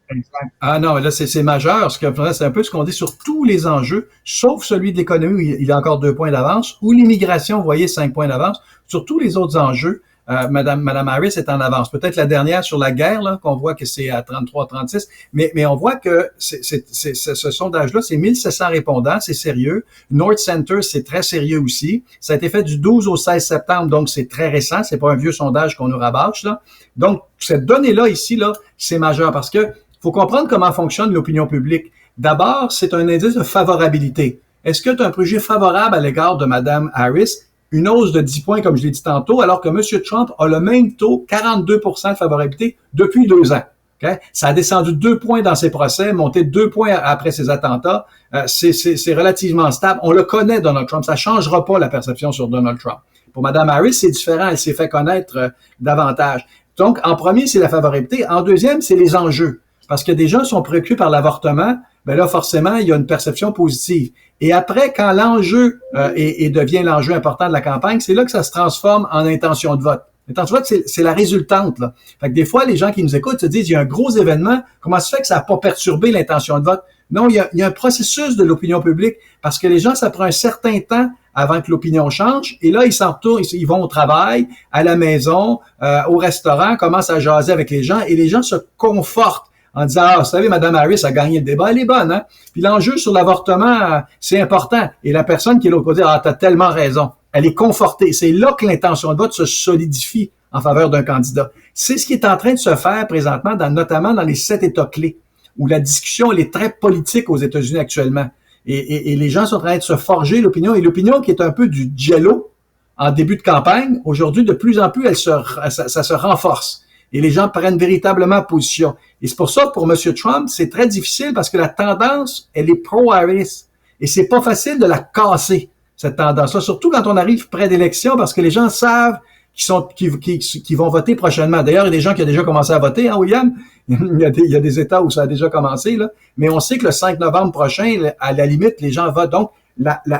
Exact. Ah non, là, c'est majeur. C'est un peu ce qu'on dit sur tous les enjeux, sauf celui de l'économie où il a encore 2 points d'avance, ou l'immigration, vous voyez, 5 points d'avance. Sur tous les autres enjeux, Madame Harris est en avance. Peut-être la dernière sur la guerre, là, qu'on voit que c'est à 33-36, mais on voit que ce sondage-là, c'est 1700 répondants, c'est sérieux. North Center, c'est très sérieux aussi. Ça a été fait du 12 au 16 septembre, donc c'est très récent. C'est pas un vieux sondage qu'on nous rabâche, là. Donc, cette donnée-là, ici, là, c'est majeur parce que faut comprendre comment fonctionne l'opinion publique. D'abord, c'est un indice de favorabilité. Est-ce que tu as un préjugé favorable à l'égard de Mme Harris? Une hausse de 10 points, comme je l'ai dit tantôt, alors que M. Trump a le même taux, 42% de favorabilité, depuis 2 ans. Okay? Ça a descendu 2 points dans ses procès, monté 2 points après ses attentats. C'est relativement stable. On le connaît, Donald Trump. Ça changera pas la perception sur Donald Trump. Pour Mme Harris, c'est différent. Elle s'est fait connaître davantage. Donc, en premier, c'est la favorabilité. En deuxième, c'est les enjeux. Parce que des gens sont préoccupés par l'avortement, ben là, forcément, il y a une perception positive. Et après, quand l'enjeu devient l'enjeu important de la campagne, c'est là que ça se transforme en intention de vote. L'intention de vote, c'est la résultante, là. Fait que des fois, les gens qui nous écoutent se disent, il y a un gros événement, comment se fait que ça n'a pas perturbé l'intention de vote? Non, il y a un processus de l'opinion publique, parce que les gens, ça prend un certain temps avant que l'opinion change. Et là, ils s'en retournent, ils vont au travail, à la maison, au restaurant, commencent à jaser avec les gens et les gens se confortent en disant, ah, vous savez, Mme Harris a gagné le débat, elle est bonne, hein? Puis l'enjeu sur l'avortement, c'est important. Et la personne qui est l'autre côté, ah, t'as tellement raison. Elle est confortée. C'est là que l'intention de vote se solidifie en faveur d'un candidat. C'est ce qui est en train de se faire présentement, notamment dans les 7 États clés, où la discussion, elle est très politique aux États-Unis actuellement. Et les gens sont en train de se forger l'opinion. Et l'opinion qui est un peu du jello en début de campagne, aujourd'hui, de plus en plus, ça se renforce. Et les gens prennent véritablement position. Et c'est pour ça que pour M. Trump, c'est très difficile parce que la tendance, elle est pro-Harris. Et c'est pas facile de la casser, cette tendance-là, surtout quand on arrive près d'élections, parce que les gens savent qu'ils vont voter prochainement. D'ailleurs, il y a des gens qui ont déjà commencé à voter, hein, William? Il y a des États où ça a déjà commencé, là. Mais on sait que le 5 novembre prochain, à la limite, les gens votent. Donc,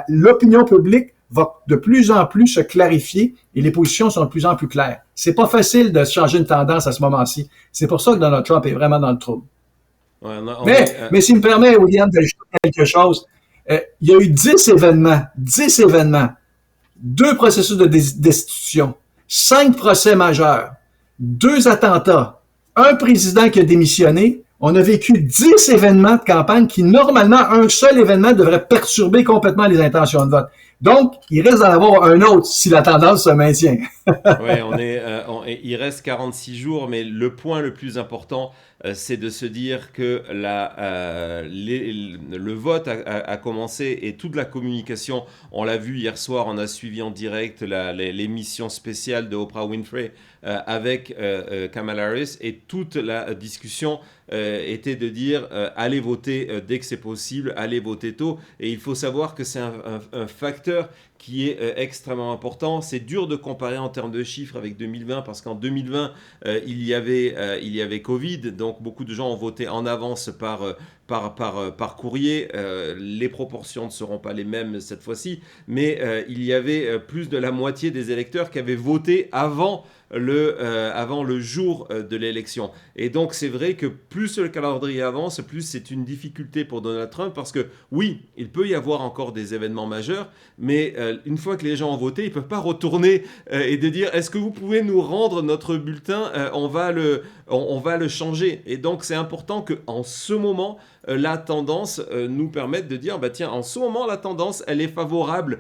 l'opinion publique va de plus en plus se clarifier et les positions sont de plus en plus claires. C'est pas facile de changer une tendance à ce moment-ci. C'est pour ça que Donald Trump est vraiment dans le trouble. Ouais, mais s'il me permet, William, d'ajouter quelque chose, il y a eu 10 événements, 2 processus de destitution, 5 procès majeurs, 2 attentats, un président qui a démissionné. On a vécu 10 événements de campagne qui, normalement, un seul événement devrait perturber complètement les intentions de vote. Donc, il risque d'en avoir un autre si la tendance se maintient. Oui, il reste 46 jours, mais le point le plus important, c'est de se dire que le vote a commencé et toute la communication, on l'a vu hier soir, on a suivi en direct l'émission spéciale de Oprah Winfrey avec Kamala Harris, et toute la discussion était de dire allez voter dès que c'est possible, allez voter tôt. Et il faut savoir que c'est un facteur qui est extrêmement important. C'est dur de comparer en termes de chiffres avec 2020 parce qu'en 2020 il y avait Covid, donc beaucoup de gens ont voté en avance par courrier. Les proportions ne seront pas les mêmes cette fois-ci, mais il y avait plus de la moitié des électeurs qui avaient voté avant le jour de l'élection. Et donc c'est vrai que plus le calendrier avance, plus c'est une difficulté pour Donald Trump, parce que oui, il peut y avoir encore des événements majeurs, mais une fois que les gens ont voté, ils ne peuvent pas retourner et de dire est-ce que vous pouvez nous rendre notre bulletin, on va le changer. Et donc c'est important qu'en ce moment, la tendance nous permette de dire, bah tiens, en ce moment, la tendance, elle est favorable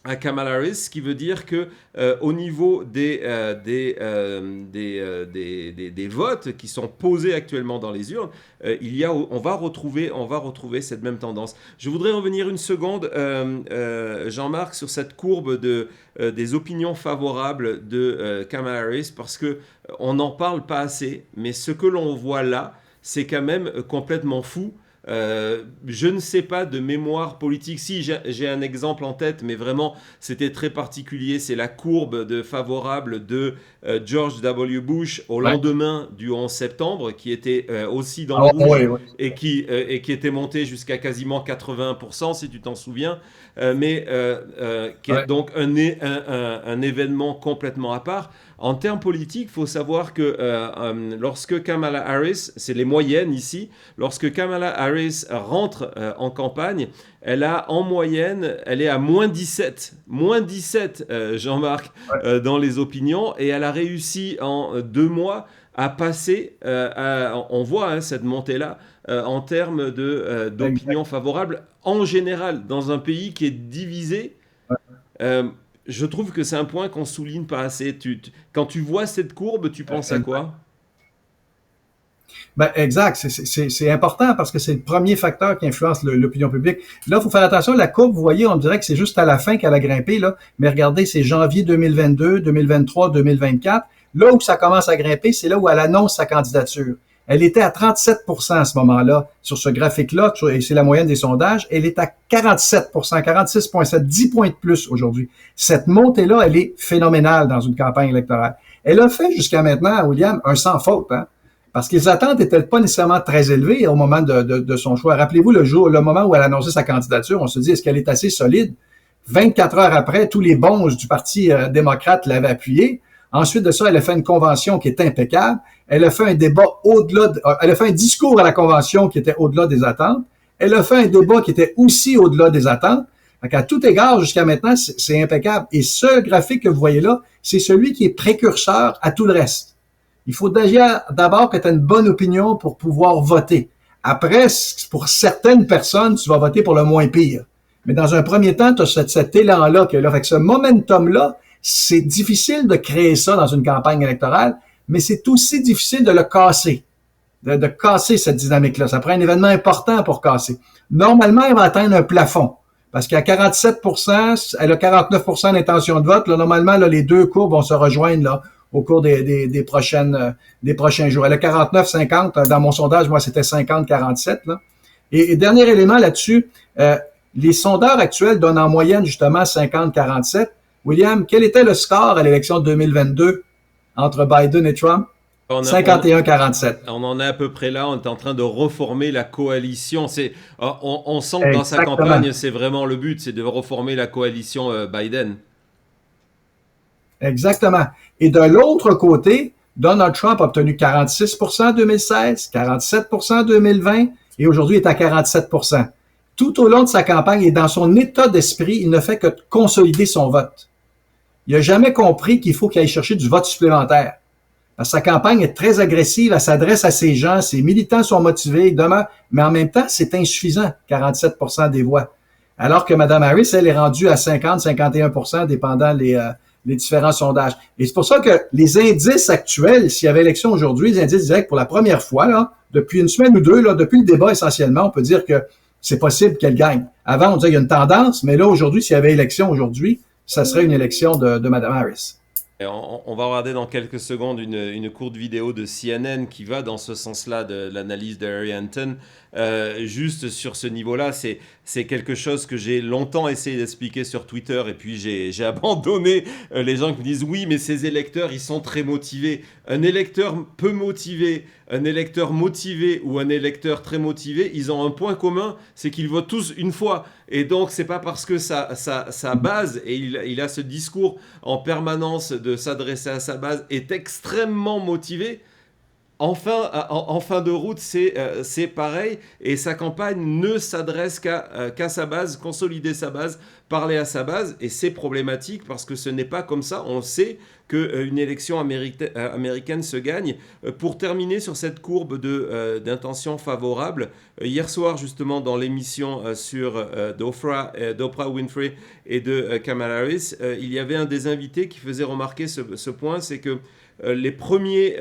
à Kamala Harris, ce qui veut dire que au niveau des votes qui sont posés actuellement dans les urnes, on va retrouver cette même tendance. Je voudrais revenir une seconde, Jean-Marc, sur cette courbe des opinions favorables de Kamala Harris, parce que on n'en parle pas assez, mais ce que l'on voit là, c'est quand même complètement fou. Je ne sais pas de mémoire politique. Si, j'ai un exemple en tête, mais vraiment, c'était très particulier. C'est la courbe favorable de George W. Bush au lendemain du 11 septembre, qui était aussi dans le rouge et qui était monté jusqu'à quasiment 80%, si tu t'en souviens. Mais qui est donc un événement complètement à part. En termes politiques, il faut savoir que lorsque Kamala Harris, c'est les moyennes ici, lorsque Kamala Harris rentre en campagne, elle a en moyenne, elle est à moins 17, Jean-Marc, dans les opinions, et elle a réussi en 2 mois à passer, on voit cette montée-là, en termes d'opinion favorable en général, dans un pays qui est divisé. Je trouve que c'est un point qu'on souligne pas assez. Quand tu vois cette courbe, tu penses à quoi? Ben, exact. C'est important parce que c'est le premier facteur qui influence l'opinion publique. Là, il faut faire attention. La courbe, vous voyez, on dirait que c'est juste à la fin qu'elle a grimpé, là. Mais regardez, c'est janvier 2022, 2023, 2024. Là où ça commence à grimper, c'est là où elle annonce sa candidature. Elle était à 37% à ce moment-là, sur ce graphique-là, et c'est la moyenne des sondages. Elle est à 47%, 46,7, 10 points de plus aujourd'hui. Cette montée-là, elle est phénoménale dans une campagne électorale. Elle a fait jusqu'à maintenant, William, un sans faute, hein, parce que les attentes n'étaient pas nécessairement très élevées au moment de son choix. Rappelez-vous le moment où elle a annoncé sa candidature, on se dit, est-ce qu'elle est assez solide? 24 heures après, tous les bons du Parti démocrate l'avaient appuyée. Ensuite de ça, elle a fait une convention qui est impeccable. Elle a fait un débat elle a fait un discours à la convention qui était au-delà des attentes. Elle a fait un débat qui était aussi au-delà des attentes. Donc, à tout égard, jusqu'à maintenant, c'est impeccable. Et ce graphique que vous voyez là, c'est celui qui est précurseur à tout le reste. Il faut déjà d'abord que tu aies une bonne opinion pour pouvoir voter. Après, pour certaines personnes, tu vas voter pour le moins pire. Mais dans un premier temps, tu as cet élan-là qui est là. Fait que ce momentum-là, c'est difficile de créer ça dans une campagne électorale, mais c'est aussi difficile de le casser, de casser cette dynamique-là. Ça prend un événement important pour casser. Normalement, il va atteindre un plafond. Parce qu'à 47%, elle a 49% d'intention de vote. Là, normalement, là, les deux courbes vont se rejoindre là, au cours des prochains jours. Elle a 49-50. Dans mon sondage, moi, c'était 50-47. Là. Et dernier élément là-dessus, les sondeurs actuels donnent en moyenne justement 50-47. William, quel était le score à l'élection de 2022 entre Biden et Trump? 51-47. On en est à peu près là. On est en train de reformer la coalition. On sent que dans sa campagne, c'est vraiment le but, c'est de reformer la coalition Biden. Exactement. Et de l'autre côté, Donald Trump a obtenu 46% en 2016, 47% en 2020 et aujourd'hui il est à 47%. Tout au long de sa campagne et dans son état d'esprit, il ne fait que consolider son vote. Il n'a jamais compris qu'il faut qu'il aille chercher du vote supplémentaire. Parce que sa campagne est très agressive, elle s'adresse à ses gens, ses militants sont motivés, mais en même temps, c'est insuffisant, 47% des voix. Alors que Mme Harris, elle est rendue à 50-51%, dépendant les différents sondages. Et c'est pour ça que les indices actuels, s'il y avait élection aujourd'hui, les indices diraient que pour la première fois, là, depuis une semaine ou deux, là, depuis le débat essentiellement, on peut dire que c'est possible qu'elle gagne. Avant, on disait qu'il y a une tendance, mais là, aujourd'hui, s'il y avait élection aujourd'hui, ça serait une élection de Mme Harris. On va regarder dans quelques secondes une courte vidéo de CNN qui va dans ce sens-là de l'analyse de Harry Anton. Juste sur ce niveau-là, c'est quelque chose que j'ai longtemps essayé d'expliquer sur Twitter et puis j'ai abandonné les gens qui me disent oui mais ces électeurs ils sont très motivés. Un électeur peu motivé, un électeur motivé ou un électeur très motivé, ils ont un point commun, c'est qu'ils votent tous une fois. Et donc c'est pas parce que sa base, et il a ce discours en permanence de s'adresser à sa base, est extrêmement motivé. En fin de route, c'est pareil. Et sa campagne ne s'adresse qu'à sa base, consolider sa base, parler à sa base. Et c'est problématique parce que ce n'est pas comme ça. On sait qu'une élection américaine se gagne. Pour terminer sur cette courbe d'intention favorable, hier soir, justement, dans l'émission d'Oprah Winfrey et de Kamala Harris, il y avait un des invités qui faisait remarquer ce point, c'est que le premier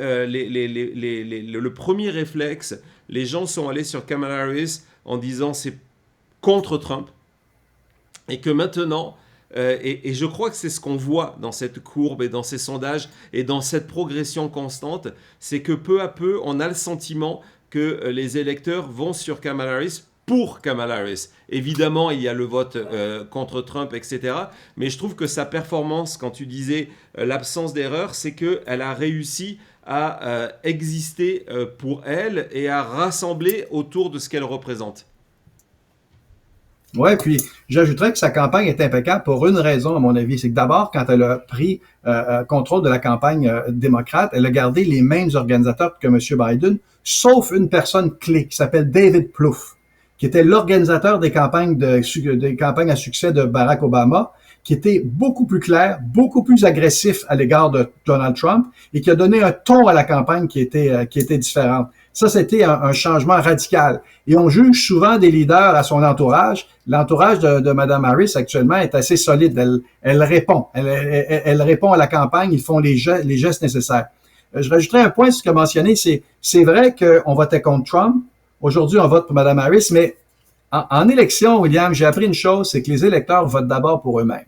réflexe, les gens sont allés sur Kamala Harris en disant c'est contre Trump et que maintenant, et je crois que c'est ce qu'on voit dans cette courbe et dans ces sondages et dans cette progression constante, c'est que peu à peu, on a le sentiment que les électeurs vont sur Kamala Harris pour Kamala Harris. Évidemment, il y a le vote contre Trump, etc. Mais je trouve que sa performance, quand tu disais l'absence d'erreur, c'est qu'elle a réussi à exister pour elle et à rassembler autour de ce qu'elle représente. Oui, puis j'ajouterais que sa campagne est impeccable pour une raison, à mon avis. C'est que d'abord, quand elle a pris contrôle de la campagne démocrate, elle a gardé les mêmes organisateurs que M. Biden, sauf une personne clé qui s'appelle David Plouffe, qui était l'organisateur des campagnes à succès de Barack Obama, qui était beaucoup plus clair, beaucoup plus agressif à l'égard de Donald Trump et qui a donné un ton à la campagne qui était différente. Ça, c'était un changement radical. Et on juge souvent des leaders à son entourage. L'entourage de Mme Harris actuellement est assez solide. Elle répond. Elle répond à la campagne. Ils font les gestes nécessaires. Je rajouterais un point, ce que mentionné, c'est vrai qu'on votait contre Trump. Aujourd'hui, on vote pour Mme Harris, mais en élection, William, j'ai appris une chose, c'est que les électeurs votent d'abord pour eux-mêmes.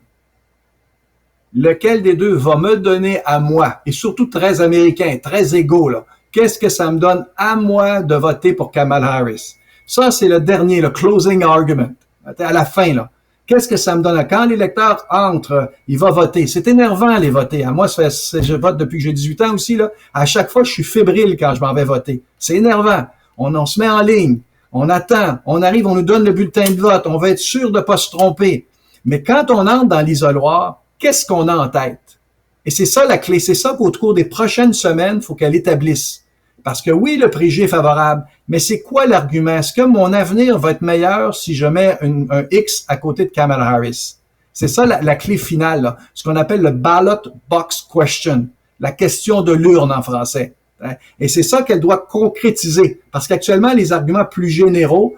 Lequel des deux va me donner à moi, et surtout très américain, très égaux, là, qu'est-ce que ça me donne à moi de voter pour Kamala Harris? Ça, c'est le dernier, le closing argument. À la fin, là. Qu'est-ce que ça me donne? Quand l'électeur entre, il va voter. C'est énervant, les voter. À moi, je vote depuis que j'ai 18 ans aussi, là. À chaque fois, je suis fébrile quand je m'en vais voter. C'est énervant. On se met en ligne. On attend. On arrive, on nous donne le bulletin de vote. On va être sûr de ne pas se tromper. Mais quand on entre dans l'isoloir, qu'est-ce qu'on a en tête? Et c'est ça la clé. C'est ça qu'au cours des prochaines semaines, il faut qu'elle établisse. Parce que oui, le préjugé est favorable, mais c'est quoi l'argument? Est-ce que mon avenir va être meilleur si je mets un X à côté de Kamala Harris? C'est ça la clé finale, là. Ce qu'on appelle le ballot box question, la question de l'urne en français. Et c'est ça qu'elle doit concrétiser, parce qu'actuellement, les arguments plus généraux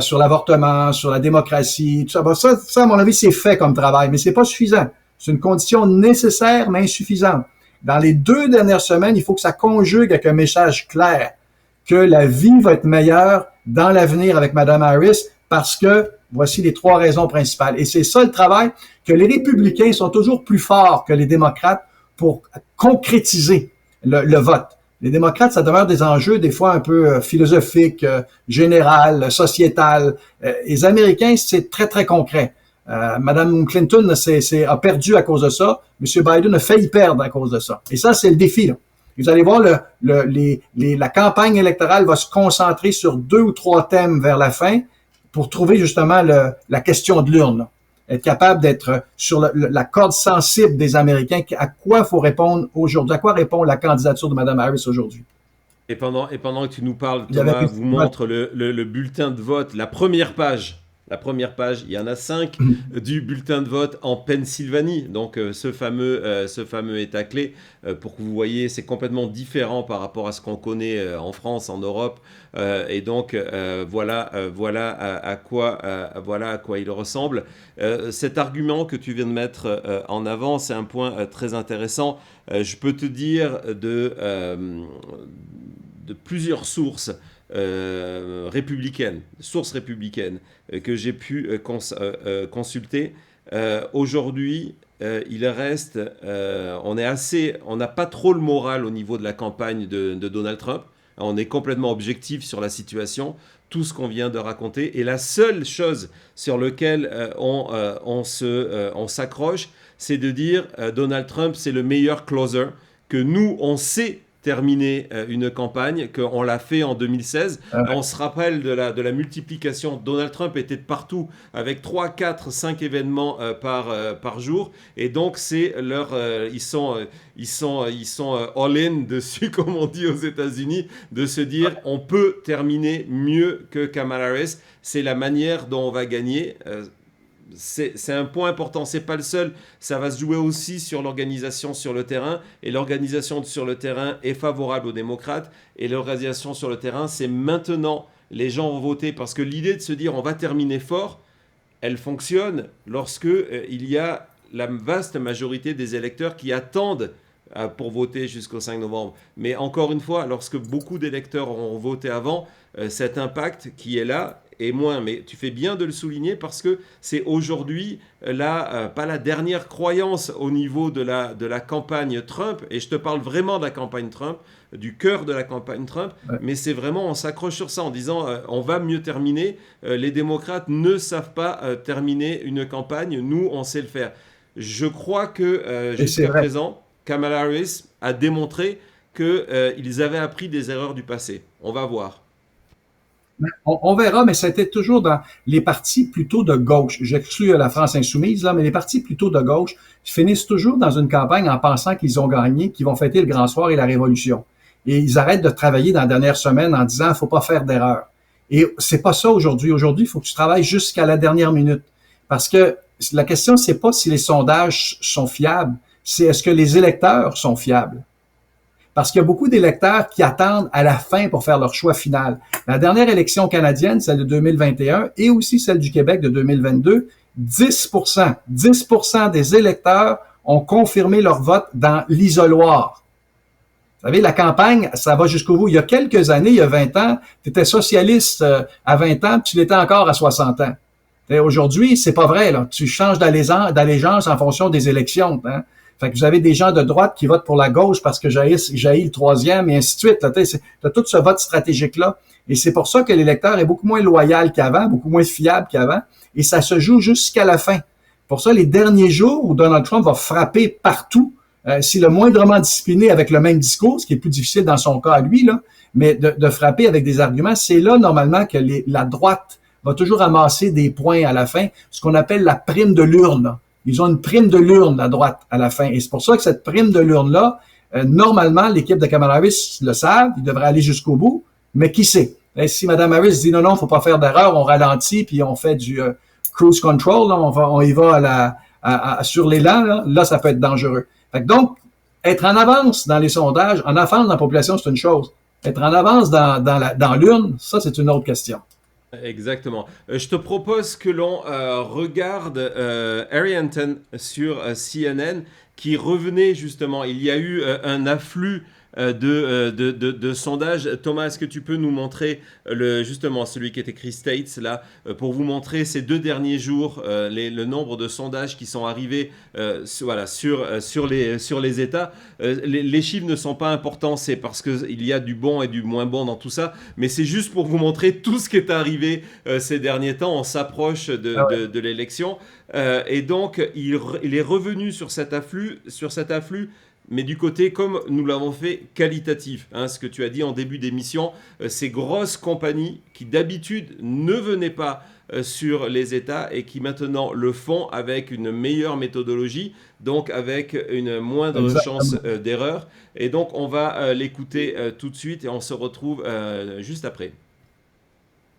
sur l'avortement, sur la démocratie, tout ça, ça, à mon avis, c'est fait comme travail, mais c'est pas suffisant. C'est une condition nécessaire, mais insuffisante. Dans les 2 dernières semaines, il faut que ça conjugue avec un message clair que la vie va être meilleure dans l'avenir avec Mme Harris parce que voici les 3 raisons principales. Et c'est ça le travail que les républicains sont toujours plus forts que les démocrates pour concrétiser le vote. Les démocrates, ça demeure des enjeux des fois un peu philosophiques, général, sociétal. Les Américains, c'est très, très concret. Madame Clinton a perdu à cause de ça. Monsieur Biden a failli perdre à cause de ça. Et ça, c'est le défi, là. Vous allez voir, la campagne électorale va se concentrer sur 2 ou 3 thèmes vers la fin pour trouver justement la question de l'urne, là. Être capable d'être sur la corde sensible des Américains, à quoi faut répondre aujourd'hui, à quoi répond la candidature de Mme Harris aujourd'hui. Et pendant que tu nous parles, Thomas vous montre le bulletin de vote, la première page, il y en a 5 du bulletin de vote en Pennsylvanie. Donc ce fameux État clé, pour que vous voyez, c'est complètement différent par rapport à ce qu'on connaît en France, en Europe. Et donc voilà à quoi il ressemble. Cet argument que tu viens de mettre en avant, c'est un point très intéressant. Je peux te dire de plusieurs sources sources républicaines que j'ai pu consulter. Aujourd'hui, il reste, on n'a pas trop le moral au niveau de la campagne de Donald Trump. On est complètement objectif sur la situation, tout ce qu'on vient de raconter. Et la seule chose sur laquelle on s'accroche, c'est de dire Donald Trump, c'est le meilleur closer, que nous, on sait terminer une campagne, qu'on l'a fait en 2016. On se rappelle de la multiplication. Donald Trump était de partout avec 3, 4, 5 événements par jour. Et donc, c'est ils sont all-in dessus, comme on dit aux États-Unis, de se dire on peut terminer mieux que Kamala Harris. C'est la manière dont on va gagner. C'est un point important, c'est pas le seul, ça va se jouer aussi sur l'organisation sur le terrain, et l'organisation sur le terrain est favorable aux démocrates, et l'organisation sur le terrain, c'est maintenant, les gens vont voter, parce que l'idée de se dire on va terminer fort, elle fonctionne lorsque il y a la vaste majorité des électeurs qui attendent pour voter jusqu'au 5 novembre. Mais encore une fois, lorsque beaucoup d'électeurs auront voté avant, cet impact qui est là est moins. Mais tu fais bien de le souligner parce que c'est aujourd'hui pas la dernière croyance au niveau de la campagne Trump. Et je te parle vraiment de la campagne Trump, du cœur de la campagne Trump. Ouais. Mais c'est vraiment, on s'accroche sur ça en disant on va mieux terminer. Les démocrates ne savent pas terminer une campagne. Nous, on sait le faire. Je crois que jusqu'à présent, Kamala Harris a démontré qu'ils avaient appris des erreurs du passé. On va voir. On verra, mais c'était toujours dans les partis plutôt de gauche. J'exclus la France insoumise, là, mais les partis plutôt de gauche finissent toujours dans une campagne en pensant qu'ils ont gagné, qu'ils vont fêter le Grand Soir et la Révolution. Et ils arrêtent de travailler dans la dernière semaine en disant « faut pas faire d'erreur ». Et c'est pas ça aujourd'hui. Aujourd'hui, il faut que tu travailles jusqu'à la dernière minute. Parce que la question, c'est pas si les sondages sont fiables, c'est est-ce que les électeurs sont fiables. Parce qu'il y a beaucoup d'électeurs qui attendent à la fin pour faire leur choix final. La dernière élection canadienne, celle de 2021, et aussi celle du Québec de 2022, 10% des électeurs ont confirmé leur vote dans l'isoloir. Vous savez, la campagne, ça va jusqu'au bout. Il y a quelques années, il y a 20 ans, tu étais socialiste à 20 ans, puis tu l'étais encore à 60 ans. Aujourd'hui, c'est pas vrai, là. Tu changes d'allégeance en fonction des élections, hein. Fait que vous avez des gens de droite qui votent pour la gauche parce que jaillit le troisième et ainsi de suite. T'as tout ce vote stratégique-là. Et c'est pour ça que l'électeur est beaucoup moins loyal qu'avant, beaucoup moins fiable qu'avant. Et ça se joue jusqu'à la fin. Pour ça, les derniers jours où Donald Trump va frapper partout, s'il est moindrement discipliné avec le même discours, ce qui est plus difficile dans son cas à lui, là, mais de frapper avec des arguments, c'est là normalement que la droite va toujours amasser des points à la fin, ce qu'on appelle la prime de l'urne. Ils ont une prime de l'urne, la droite, à la fin. Et c'est pour ça que cette prime de l'urne-là, Normalement, l'équipe de Kamala Harris le savent, ils devraient aller jusqu'au bout, mais qui sait? Et si Mme Harris dit non, faut pas faire d'erreur, on ralentit, puis on fait du cruise control, là, on y va sur l'élan, là, ça peut être dangereux. Fait que donc, être en avance dans les sondages, en avance dans la population, c'est une chose. Être en avance dans l'urne, ça, c'est une autre question. Exactement. Je te propose que l'on regarde Harry Enten sur CNN qui revenait justement. Il y a eu un afflux de sondages. Thomas, est-ce que tu peux nous montrer justement celui qui est écrit States là pour vous montrer ces 2 derniers jours le nombre de sondages qui sont arrivés voilà, sur les États. Les chiffres ne sont pas importants, c'est parce qu'il y a du bon et du moins bon dans tout ça, mais c'est juste pour vous montrer tout ce qui est arrivé ces derniers temps. On s'approche de l'élection et donc il est revenu sur cet afflux, mais du côté, comme nous l'avons fait, qualitatif. Hein, ce que tu as dit en début d'émission, ces grosses compagnies qui d'habitude ne venaient pas sur les États et qui maintenant le font avec une meilleure méthodologie, donc avec une moindre chance d'erreur. Et donc on va l'écouter tout de suite et on se retrouve juste après.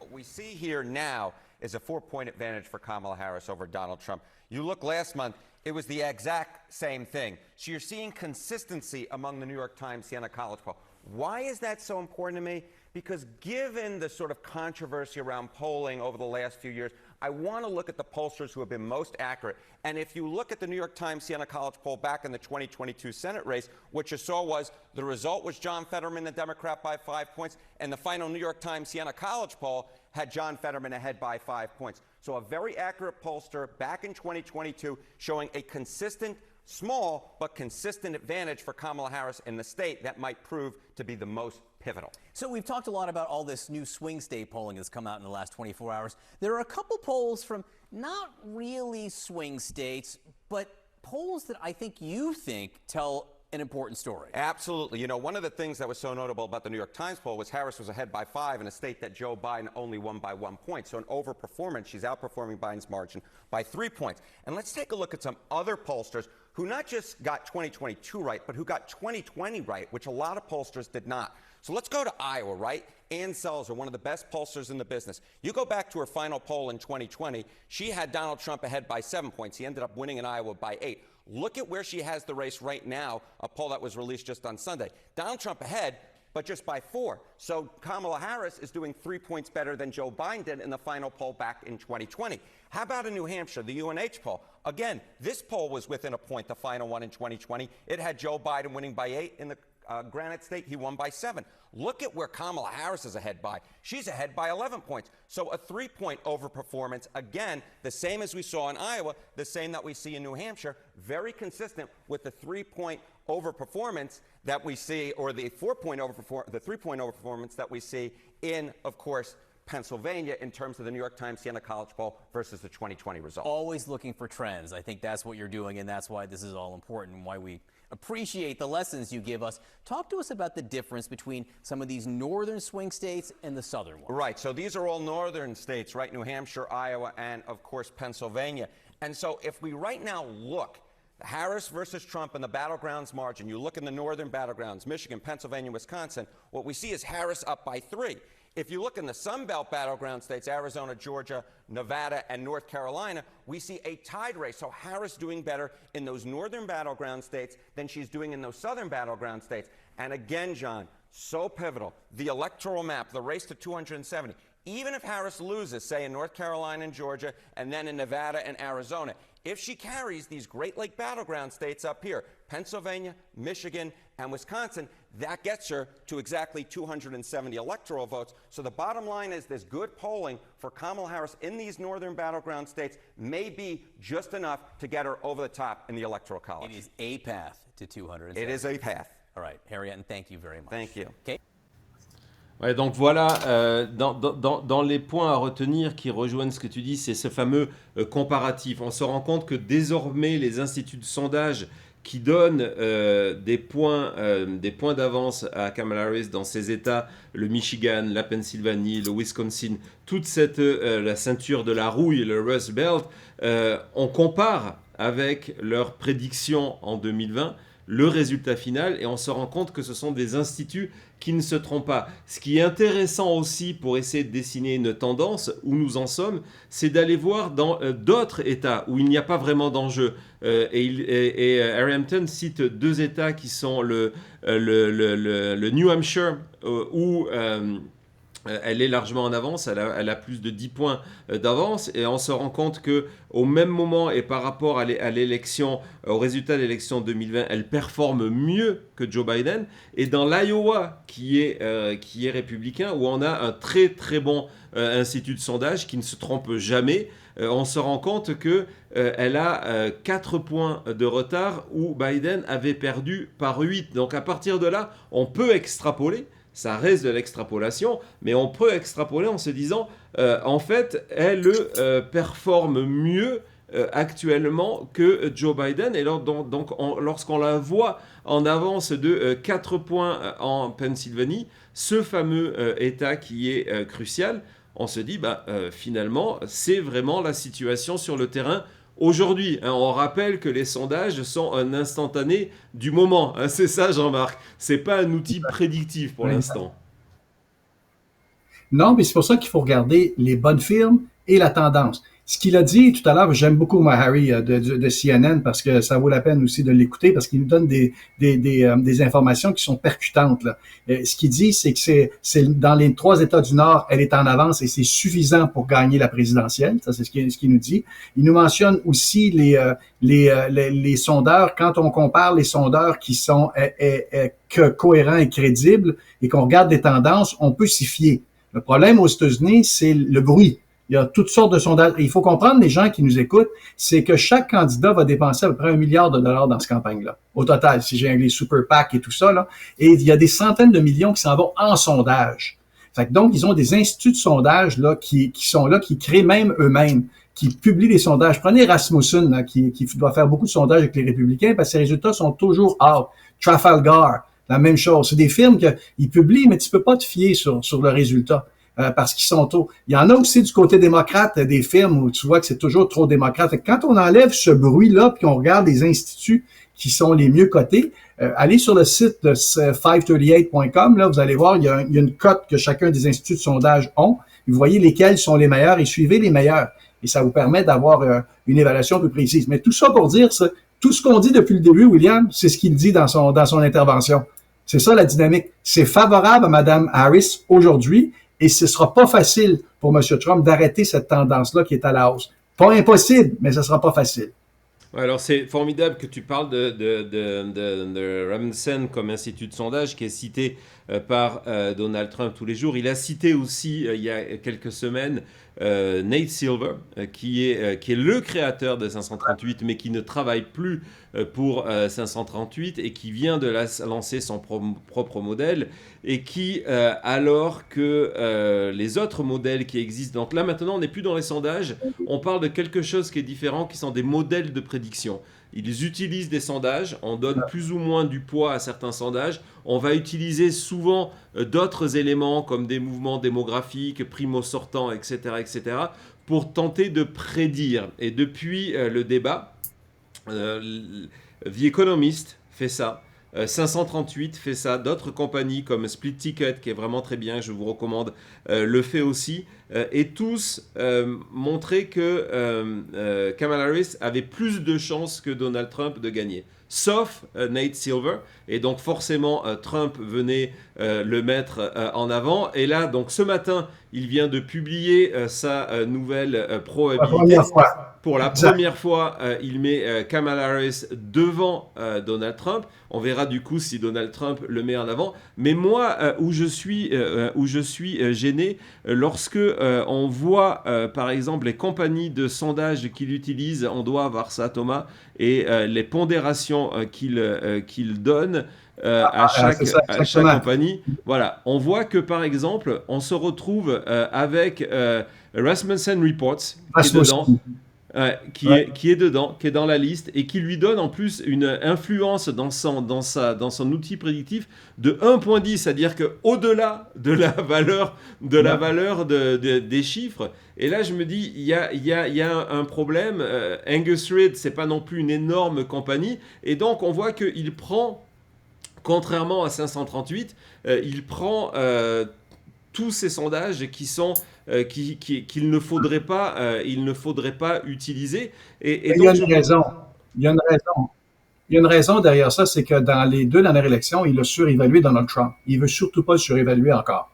What we see here now is a 4-point advantage for Kamala Harris over Donald Trump. You look last month, it was the exact same thing. So you're seeing consistency among the New York Times Siena College poll. Why is that so important to me? Because given the sort of controversy around polling over the last few years, I want to look at the pollsters who have been most accurate. And if you look at the New York Times Siena College poll back in the 2022 Senate race, what you saw was the result was John Fetterman, the Democrat, by 5 points, and the final New York Times Siena College poll had John Fetterman ahead by 5 points. So a very accurate pollster back in 2022 showing a consistent, small but consistent advantage for Kamala Harris in the state that might prove to be the most pivotal. So we've talked a lot about all this new swing state polling that's come out in the last 24 hours. There are a couple polls from not really swing states, but polls that I think you think tell an important story. Absolutely. You know, one of the things that was so notable about the New York Times poll was Harris was ahead by 5 in a state that Joe Biden only won by 1 point. So an overperformance, she's outperforming Biden's margin by 3 points. And let's take a look at some other pollsters who not just got 2022 right, but who got 2020 right, which a lot of pollsters did not. So let's go to Iowa, right? Ann Selzer, one of the best pollsters in the business. You go back to her final poll in 2020, she had Donald Trump ahead by 7 points. He ended up winning in Iowa by 8. Look at where she has the race right now, a poll that was released just on Sunday. Donald Trump ahead, but just by 4. So Kamala Harris is doing 3 points better than Joe Biden did in the final poll back in 2020. How about in New Hampshire, the UNH poll? Again, this poll was within a point, the final one in 2020. It had Joe Biden winning by 8 in the Granite State, he won by 7. Look at where Kamala Harris is ahead by. She's ahead by 11 points. So a 3-point overperformance, again, the same as we saw in Iowa, the same that we see in New Hampshire, very consistent with the 3-point overperformance that we see, or the 3-point overperformance that we see in, of course, Pennsylvania in terms of the New York Times Siena College poll versus the 2020 result. Always looking for trends. I think that's what you're doing, and that's why this is all important and why we appreciate the lessons you give us. Talk to us about the difference between some of these northern swing states and the southern ones. Right, so these are all northern states, right? New Hampshire, Iowa, and of course Pennsylvania. And so if we right now look, Harris versus Trump in the battlegrounds margin, you look in the northern battlegrounds, Michigan, Pennsylvania, Wisconsin, what we see is Harris up by 3. If you look in the Sun Belt battleground states, Arizona, Georgia, Nevada, and North Carolina, we see a tied race. So Harris doing better in those northern battleground states than she's doing in those southern battleground states. And again, John, so pivotal. The electoral map, the race to 270. Even if Harris loses, say in North Carolina and Georgia, and then in Nevada and Arizona, if she carries these Great Lake battleground states up here, Pennsylvania, Michigan, and Wisconsin, that gets her to exactly 270 electoral votes. So the bottom line is this good polling for Kamala Harris in these northern battleground states may be just enough to get her over the top in the Electoral College. It is a path to 270. It is a path. All right, Harry Enten, thank you very much. Thank you. Okay. Ouais, donc voilà, dans les points à retenir qui rejoignent ce que tu dis, c'est ce fameux comparatif. On se rend compte que désormais, les instituts de sondage qui donnent des points d'avance à Kamala Harris dans ces États, le Michigan, la Pennsylvanie, le Wisconsin, toute la ceinture de la rouille, le Rust Belt, on compare avec leurs prédictions en 2020. le résultat final et on se rend compte que ce sont des instituts qui ne se trompent pas. Ce qui est intéressant aussi pour essayer de dessiner une tendance où nous en sommes, c'est d'aller voir dans d'autres États où il n'y a pas vraiment d'enjeu. Harry Hampton cite 2 États qui sont le New Hampshire où elle est largement en avance, elle a plus de 10 points d'avance et on se rend compte qu'au même moment et par rapport à l'élection, au résultat de l'élection 2020, elle performe mieux que Joe Biden. Et dans l'Iowa, qui est républicain, où on a un très très bon institut de sondage qui ne se trompe jamais, on se rend compte qu'elle a 4 points de retard où Biden avait perdu par 8. Donc à partir de là, on peut extrapoler. Ça reste de l'extrapolation, mais on peut extrapoler en se disant, en fait, elle performe mieux actuellement que Joe Biden. Et donc, lorsqu'on la voit en avance de 4 points en Pennsylvanie, ce fameux État qui est crucial, on se dit, finalement, c'est vraiment la situation sur le terrain aujourd'hui. On rappelle que les sondages sont un instantané du moment. C'est ça, Jean-Marc. C'est pas un outil prédictif pour l'instant. Non, mais c'est pour ça qu'il faut regarder les bonnes firmes et la tendance. Ce qu'il a dit tout à l'heure, j'aime beaucoup Harry de CNN parce que ça vaut la peine aussi de l'écouter parce qu'il nous donne des informations qui sont percutantes, là. Ce qu'il dit, c'est que c'est dans les 3 États du Nord, elle est en avance et c'est suffisant pour gagner la présidentielle. Ça, c'est ce qu'il nous dit. Il nous mentionne aussi les sondeurs. Quand on compare les sondeurs qui sont cohérents et crédibles et qu'on regarde des tendances, on peut s'y fier. Le problème aux États-Unis, c'est le bruit. Il y a toutes sortes de sondages. Il faut comprendre, les gens qui nous écoutent, c'est que chaque candidat va dépenser à peu près $1 milliard dans cette campagne-là. Au total, si j'ai les super PAC et tout ça, là. Et il y a des centaines de millions qui s'en vont en sondage. Fait que donc, ils ont des instituts de sondage, là, qui sont là, qui créent même eux-mêmes, qui publient les sondages. Prenez Rasmussen, là, qui doit faire beaucoup de sondages avec les républicains parce que ses résultats sont toujours out. Trafalgar, la même chose. C'est des firmes qu'ils publient, mais tu peux pas te fier sur le résultat. Parce qu'ils sont tôt. Il y en a aussi du côté démocrate, des firmes où tu vois que c'est toujours trop démocrate. Quand on enlève ce bruit-là, puis on regarde les instituts qui sont les mieux cotés, allez sur le site de 538.com, là, vous allez voir, il y a une cote que chacun des instituts de sondage ont. Vous voyez lesquels sont les meilleurs et suivez les meilleurs. Et ça vous permet d'avoir une évaluation plus précise. Mais tout ça pour dire, ça, tout ce qu'on dit depuis le début, William, c'est ce qu'il dit dans son intervention. C'est ça la dynamique. C'est favorable à Mme Harris aujourd'hui. Et ce sera pas facile pour M. Trump d'arrêter cette tendance-là qui est à la hausse. Pas impossible, mais ce sera pas facile. Alors c'est formidable que tu parles de Rasmussen comme institut de sondage qui est cité par Donald Trump tous les jours. Il a cité aussi il y a quelques semaines Nate Silver qui est le créateur de 538 mais qui ne travaille plus pour 538 et qui vient de lancer son propre modèle et qui alors que les autres modèles qui existent, donc là maintenant on n'est plus dans les sondages, on parle de quelque chose qui est différent, qui sont des modèles de prédiction. Ils utilisent des sondages, on donne plus ou moins du poids à certains sondages, on va utiliser souvent d'autres éléments comme des mouvements démographiques, primo-sortants, etc., pour tenter de prédire. Et depuis le débat, The Economist fait ça, 538 fait ça, d'autres compagnies comme Split Ticket, qui est vraiment très bien, je vous recommande, le fait aussi, et tous montraient que Kamala Harris avait plus de chances que Donald Trump de gagner. Sauf Nate Silver, et donc forcément Trump venait le mettre en avant, et là donc ce matin il vient de publier sa nouvelle probabilité. Pour la première fois, il met Kamala Harris devant Donald Trump. On verra du coup si Donald Trump le met en avant. Mais moi, où je suis gêné, lorsque on voit, par exemple, les compagnies de sondage qu'il utilise, on doit avoir ça, Thomas, et les pondérations qu'il donne à chaque compagnie. Voilà, on voit que, par exemple, on se retrouve avec Rasmussen Reports, qui est dedans. qui est dedans, qui est dans la liste et qui lui donne en plus une influence dans son outil prédictif de 1.10, c'est-à-dire qu'au-delà de la valeur des chiffres. Et là, je me dis, il y a un problème. Angus Reid, c'est pas non plus une énorme compagnie, et donc on voit qu'il prend, contrairement à 538, il prend tous ces sondages qu'il ne faudrait pas utiliser. Et il y a une raison. Il y a une raison derrière ça, c'est que dans les 2 dernières élections, il a surévalué Donald Trump. Il veut surtout pas le surévaluer encore.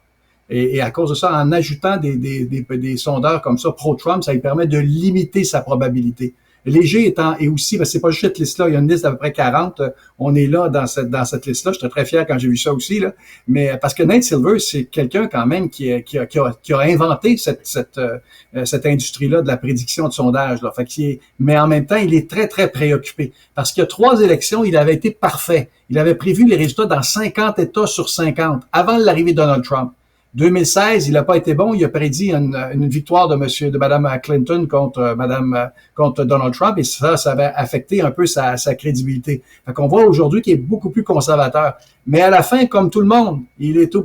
Et à cause de ça, en ajoutant des sondeurs comme ça, pro-Trump, ça lui permet de limiter sa probabilité. Léger étant, et aussi, c'est pas juste cette liste-là, il y a une liste d'à peu près 40, on est là dans cette liste-là, j'étais très fier quand j'ai vu ça aussi, là. Mais parce que Nate Silver, c'est quelqu'un quand même qui a inventé cette industrie-là de la prédiction de sondage, là. Mais en même temps, il est très, très préoccupé. Parce qu'il y a 3 élections, il avait été parfait. Il avait prévu les résultats dans 50 États sur 50, avant l'arrivée de Donald Trump. 2016, il n'a pas été bon. Il a prédit une victoire de Mme Clinton contre Donald Trump, et ça avait affecté un peu sa crédibilité. Fait qu'on voit aujourd'hui qu'il est beaucoup plus conservateur. Mais à la fin, comme tout le monde,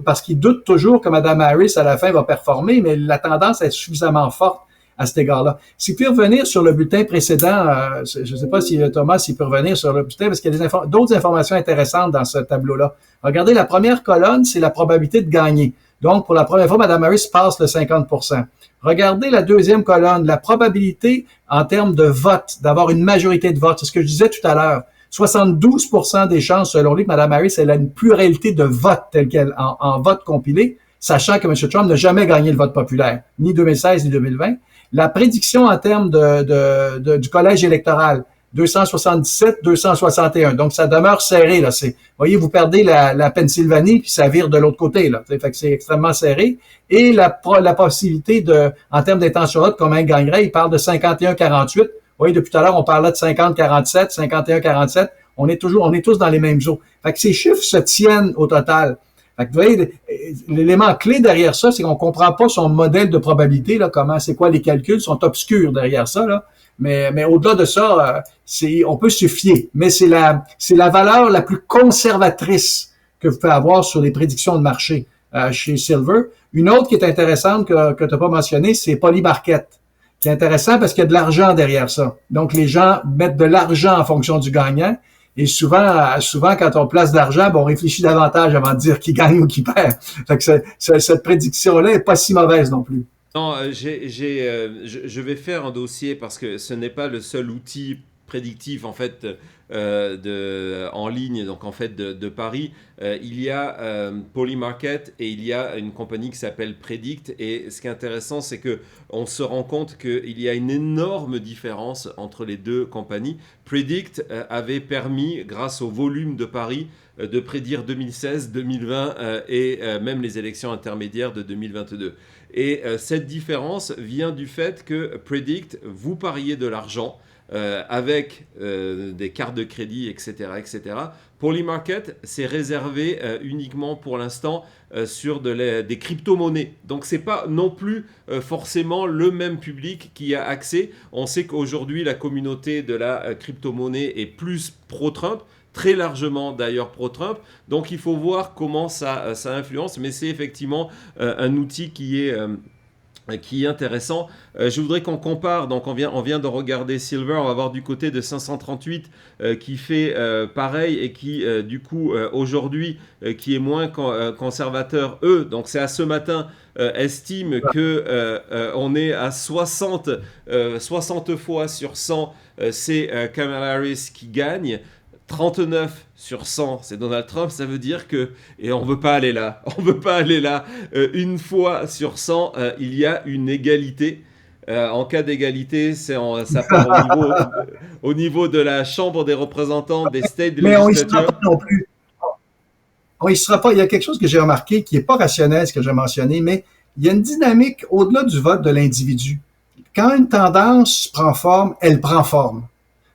parce qu'il doute toujours que Mme Harris, à la fin, va performer, mais la tendance est suffisamment forte à cet égard-là. S'il peut revenir sur le bulletin précédent, je ne sais pas si Thomas, s'il peut revenir sur le bulletin, parce qu'il y a d'autres informations intéressantes dans ce tableau-là. Regardez, la première colonne, c'est la probabilité de gagner. Donc, pour la première fois, Mme Harris passe le 50%. Regardez la deuxième colonne, la probabilité en termes de vote, d'avoir une majorité de vote. C'est ce que je disais tout à l'heure. 72% des chances, selon lui, que Mme Harris elle a une pluralité de vote telle qu'elle, en vote compilé, sachant que M. Trump n'a jamais gagné le vote populaire, ni 2016 ni 2020. La prédiction en termes du collège électoral, 277, 261. Donc, ça demeure serré, là. Voyez, vous perdez la Pennsylvanie, puis ça vire de l'autre côté, là. Fait que c'est extrêmement serré. Et la possibilité en termes d'intention de vote, comment il gagnerait, il parle de 51-48. Vous voyez, depuis tout à l'heure, on parlait de 50-47, 51-47. On est tous dans les mêmes eaux. Fait que ces chiffres se tiennent au total. Fait que, vous voyez, l'élément clé derrière ça, c'est qu'on comprend pas son modèle de probabilité, là, c'est quoi les calculs, sont obscurs derrière ça, là. Mais au-delà de ça, on peut se fier. Mais c'est la valeur la plus conservatrice que vous pouvez avoir sur les prédictions de marché chez Silver. Une autre qui est intéressante que tu n'as pas mentionné, c'est Polymarket, qui est intéressant parce qu'il y a de l'argent derrière ça. Donc, les gens mettent de l'argent en fonction du gagnant. Et souvent, quand on place de l'argent, on réfléchit davantage avant de dire qui gagne ou qui perd. Fait que cette prédiction-là est pas si mauvaise non plus. Non, je vais faire un dossier parce que ce n'est pas le seul outil prédictif en fait en ligne, donc en fait de Paris. Il y a Polymarket et il y a une compagnie qui s'appelle Predict. Et ce qui est intéressant, c'est que on se rend compte qu'il y a une énorme différence entre les deux compagnies. Predict avait permis, grâce au volume de Paris, de prédire 2016, 2020 et même les élections intermédiaires de 2022. Et cette différence vient du fait que Predict, vous pariez de l'argent avec des cartes de crédit, etc., etc. Polymarket, c'est réservé uniquement pour l'instant sur des crypto-monnaies. Donc, ce n'est pas non plus forcément le même public qui a accès. On sait qu'aujourd'hui, la communauté de la crypto-monnaie est plus pro-Trump, très largement d'ailleurs pro-Trump. Donc, il faut voir comment ça influence. Mais c'est effectivement un outil qui est intéressant. Je voudrais qu'on compare, donc on vient de regarder Silver, on va voir du côté de 538 qui fait pareil et qui du coup aujourd'hui qui est moins conservateur. Eux, donc c'est à ce matin, estiment que on est à 60 fois sur 100, c'est Kamala Harris qui gagne. 39 sur 100, c'est Donald Trump, ça veut dire que, et on ne veut pas aller là, une fois sur 100, il y a une égalité. En cas d'égalité, ça part au niveau de la Chambre des représentants, des state legislatures. Mais on n'y sera pas non plus. On y sera pas. Il y a quelque chose que j'ai remarqué qui n'est pas rationnel, ce que j'ai mentionné, mais il y a une dynamique au-delà du vote de l'individu. Quand une tendance prend forme, elle prend forme.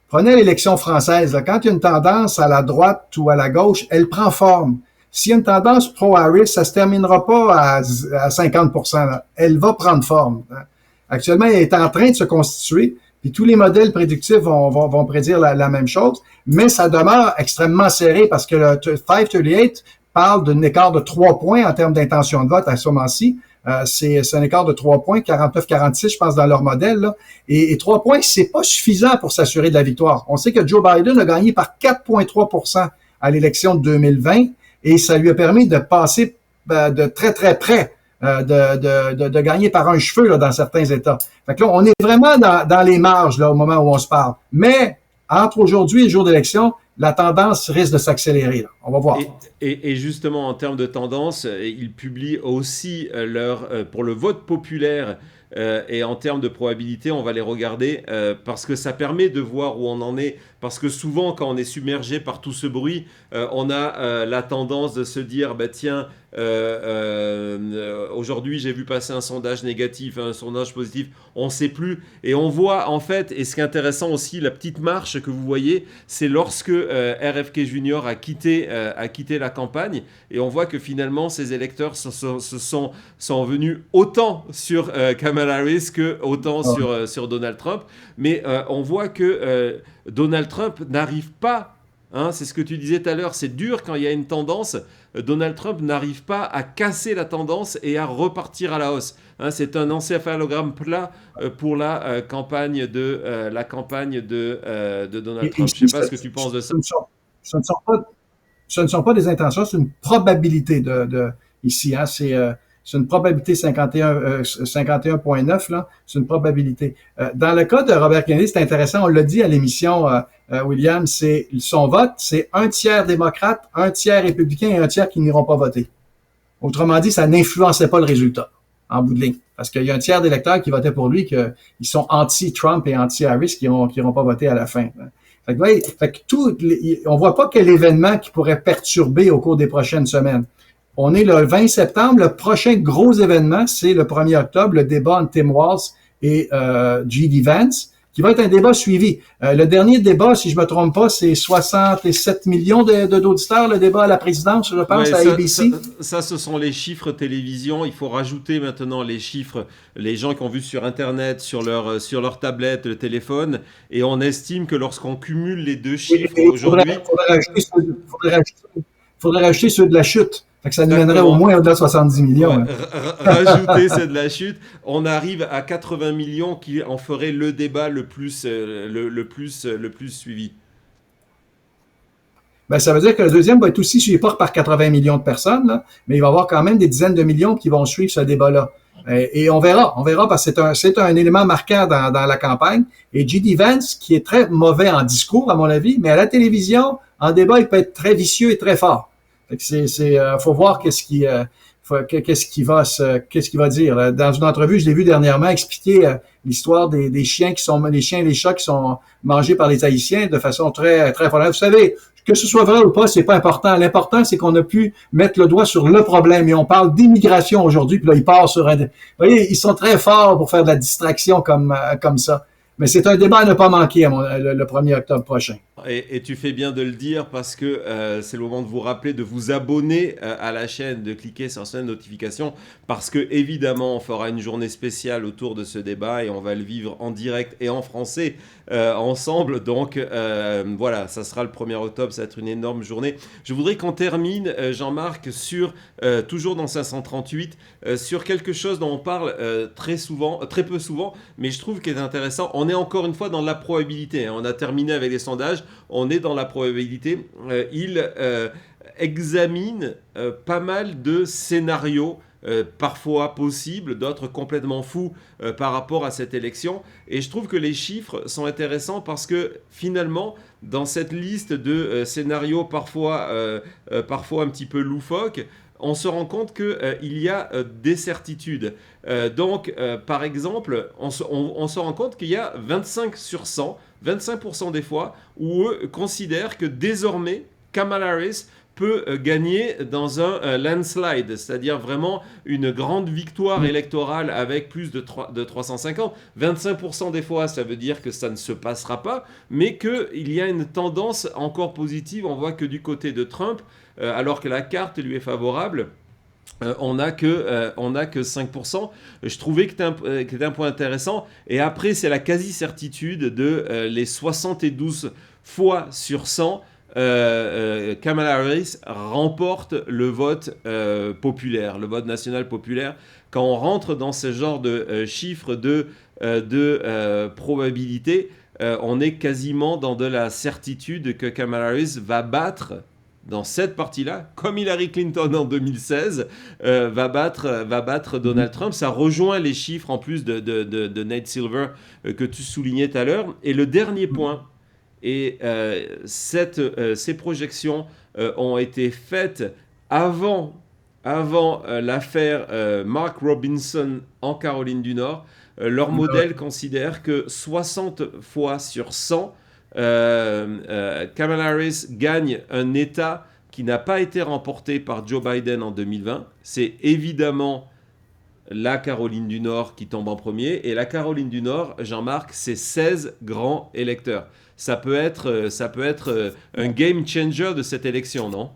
Prenez l'élection française, là, quand il y a une tendance à la droite ou à la gauche, elle prend forme. S'il y a une tendance pro-Harris, ça se terminera pas à 50%. Là. Elle va prendre forme. Hein. Actuellement, elle est en train de se constituer, Puis tous les modèles prédictifs vont prédire la même chose, mais ça demeure extrêmement serré parce que le 538 parle d'un écart de 3 points en termes d'intention de vote à ce moment-ci. C'est un écart de 3 points, 49-46, je pense, dans leur modèle. Là. Et 3 points, c'est pas suffisant pour s'assurer de la victoire. On sait que Joe Biden a gagné par 4,3% à l'élection de 2020 et ça lui a permis de passer de très, très près de gagner par un cheveu là, dans certains États. Fait que là, on est vraiment dans les marges là, au moment où on se parle. Mais entre aujourd'hui et le jour d'élection, la tendance risque de s'accélérer. Là. On va voir. Et justement, en termes de tendance, ils publient aussi pour le vote populaire et en termes de probabilité, on va les regarder parce que ça permet de voir où on en est. Parce que souvent, quand on est submergé par tout ce bruit, on a la tendance de se dire, bah tiens, aujourd'hui j'ai vu passer un sondage négatif, un sondage positif, on ne sait plus. Et on voit en fait, et ce qui est intéressant aussi, la petite marche que vous voyez, c'est lorsque RFK Jr. a quitté la campagne, et on voit que finalement ces électeurs sont venus autant sur Kamala Harris que autant sur Donald Trump. Mais on voit que Donald Trump n'arrive pas, hein, c'est ce que tu disais tout à l'heure, c'est dur quand il y a une tendance. Donald Trump n'arrive pas à casser la tendance et à repartir à la hausse. Hein, c'est un encéphalogramme plat pour la campagne de Donald Trump. Je ne sais pas ce que tu penses de ça. Ce ne sont pas des intentions, c'est une probabilité ici. Hein, c'est une probabilité 51,9, là. C'est une probabilité. Dans le cas de Robert Kennedy, c'est intéressant, on l'a dit à l'émission, William, c'est son vote, c'est un tiers démocrate, un tiers républicain et un tiers qui n'iront pas voter. Autrement dit, ça n'influençait pas le résultat, en bout de ligne. Parce qu'il y a un tiers d'électeurs qui votaient pour lui, qu'ils sont anti-Trump et anti-Harris, qui n'iront pas voter à la fin. Fait que on voit pas quel événement qui pourrait perturber au cours des prochaines semaines. On est le 20 septembre. Le prochain gros événement, c'est le 1er octobre, le débat entre Tim Walz et J.D. Vance, qui va être un débat suivi. Le dernier débat, si je me trompe pas, c'est 67 millions d'auditeurs, le débat à la présidence, je pense, à ABC. Ça, ce sont les chiffres télévision. Il faut rajouter maintenant les chiffres, les gens qui ont vu sur Internet, sur leur tablette, le téléphone. Et on estime que lorsqu'on cumule les deux chiffres aujourd'hui... Il faudrait rajouter ceux de la chute. Fait que ça nous mènerait au moins au-delà de 70 millions. Ouais, rajouter ceux de la chute, on arrive à 80 millions qui en ferait le débat le plus suivi. Ben, ça veut dire que le deuxième va être aussi suivi pas par 80 millions de personnes, là, mais il va y avoir quand même des dizaines de millions qui vont suivre ce débat-là. Et on verra parce que c'est un élément marquant dans la campagne. Et J.D. Vance, qui est très mauvais en discours, à mon avis, mais à la télévision, en débat, il peut être très vicieux et très fort. Fait que faut voir qu'est-ce qu'il va dire. Dans une entrevue, je l'ai vu dernièrement expliquer l'histoire des chiens les chiens et les chats qui sont mangés par les Haïtiens de façon très, très forte. Vous savez, que ce soit vrai ou pas, c'est pas important. L'important, c'est qu'on a pu mettre le doigt sur le problème. Et on parle d'immigration aujourd'hui, puis là, il part sur vous voyez, ils sont très forts pour faire de la distraction comme ça. Mais c'est un débat à ne pas manquer le 1er octobre prochain. Et tu fais bien de le dire parce que c'est le moment de vous rappeler de vous abonner à la chaîne, de cliquer sur cette notification parce que évidemment on fera une journée spéciale autour de ce débat et on va le vivre en direct et en français ensemble. Donc voilà, ça sera le 1er octobre, ça va être une énorme journée. Je voudrais qu'on termine, Jean-Marc, sur toujours dans 538, sur quelque chose dont on parle très peu souvent, mais je trouve qu'il est intéressant. On est encore une fois dans la probabilité. Hein. On a terminé avec les sondages. On est dans la probabilité. Il examine pas mal de scénarios, parfois possibles, d'autres complètement fous par rapport à cette élection. Et je trouve que les chiffres sont intéressants parce que finalement, dans cette liste de scénarios parfois un petit peu loufoques, on se rend compte qu'il y a des certitudes. Donc, par exemple, on se rend compte qu'il y a 25 sur 100, 25% des fois, où eux considèrent que désormais, Kamala Harris peut gagner dans un landslide, c'est-à-dire vraiment une grande victoire électorale avec plus de 350. 25% des fois, ça veut dire que ça ne se passera pas, mais qu'il y a une tendance encore positive. On voit que du côté de Trump, alors que la carte lui est favorable, on n'a que 5%. Je trouvais que c'était un point intéressant. Et après, c'est la quasi-certitude de les 72 fois sur 100. Kamala Harris remporte le vote populaire, le vote national populaire. Quand on rentre dans ce genre de chiffres de probabilité, on est quasiment dans de la certitude que Kamala Harris va battre dans cette partie-là, comme Hillary Clinton en 2016, va battre Donald Trump. Ça rejoint les chiffres en plus de Nate Silver que tu soulignais tout à l'heure. Et le dernier point, et ces projections ont été faites avant l'affaire Mark Robinson en Caroline du Nord. Leur modèle considère que 60 fois sur 100, Kamala Harris gagne un État qui n'a pas été remporté par Joe Biden en 2020. C'est évidemment la Caroline du Nord qui tombe en premier. Et la Caroline du Nord, Jean-Marc, c'est 16 grands électeurs. Ça peut être un game changer de cette élection, non?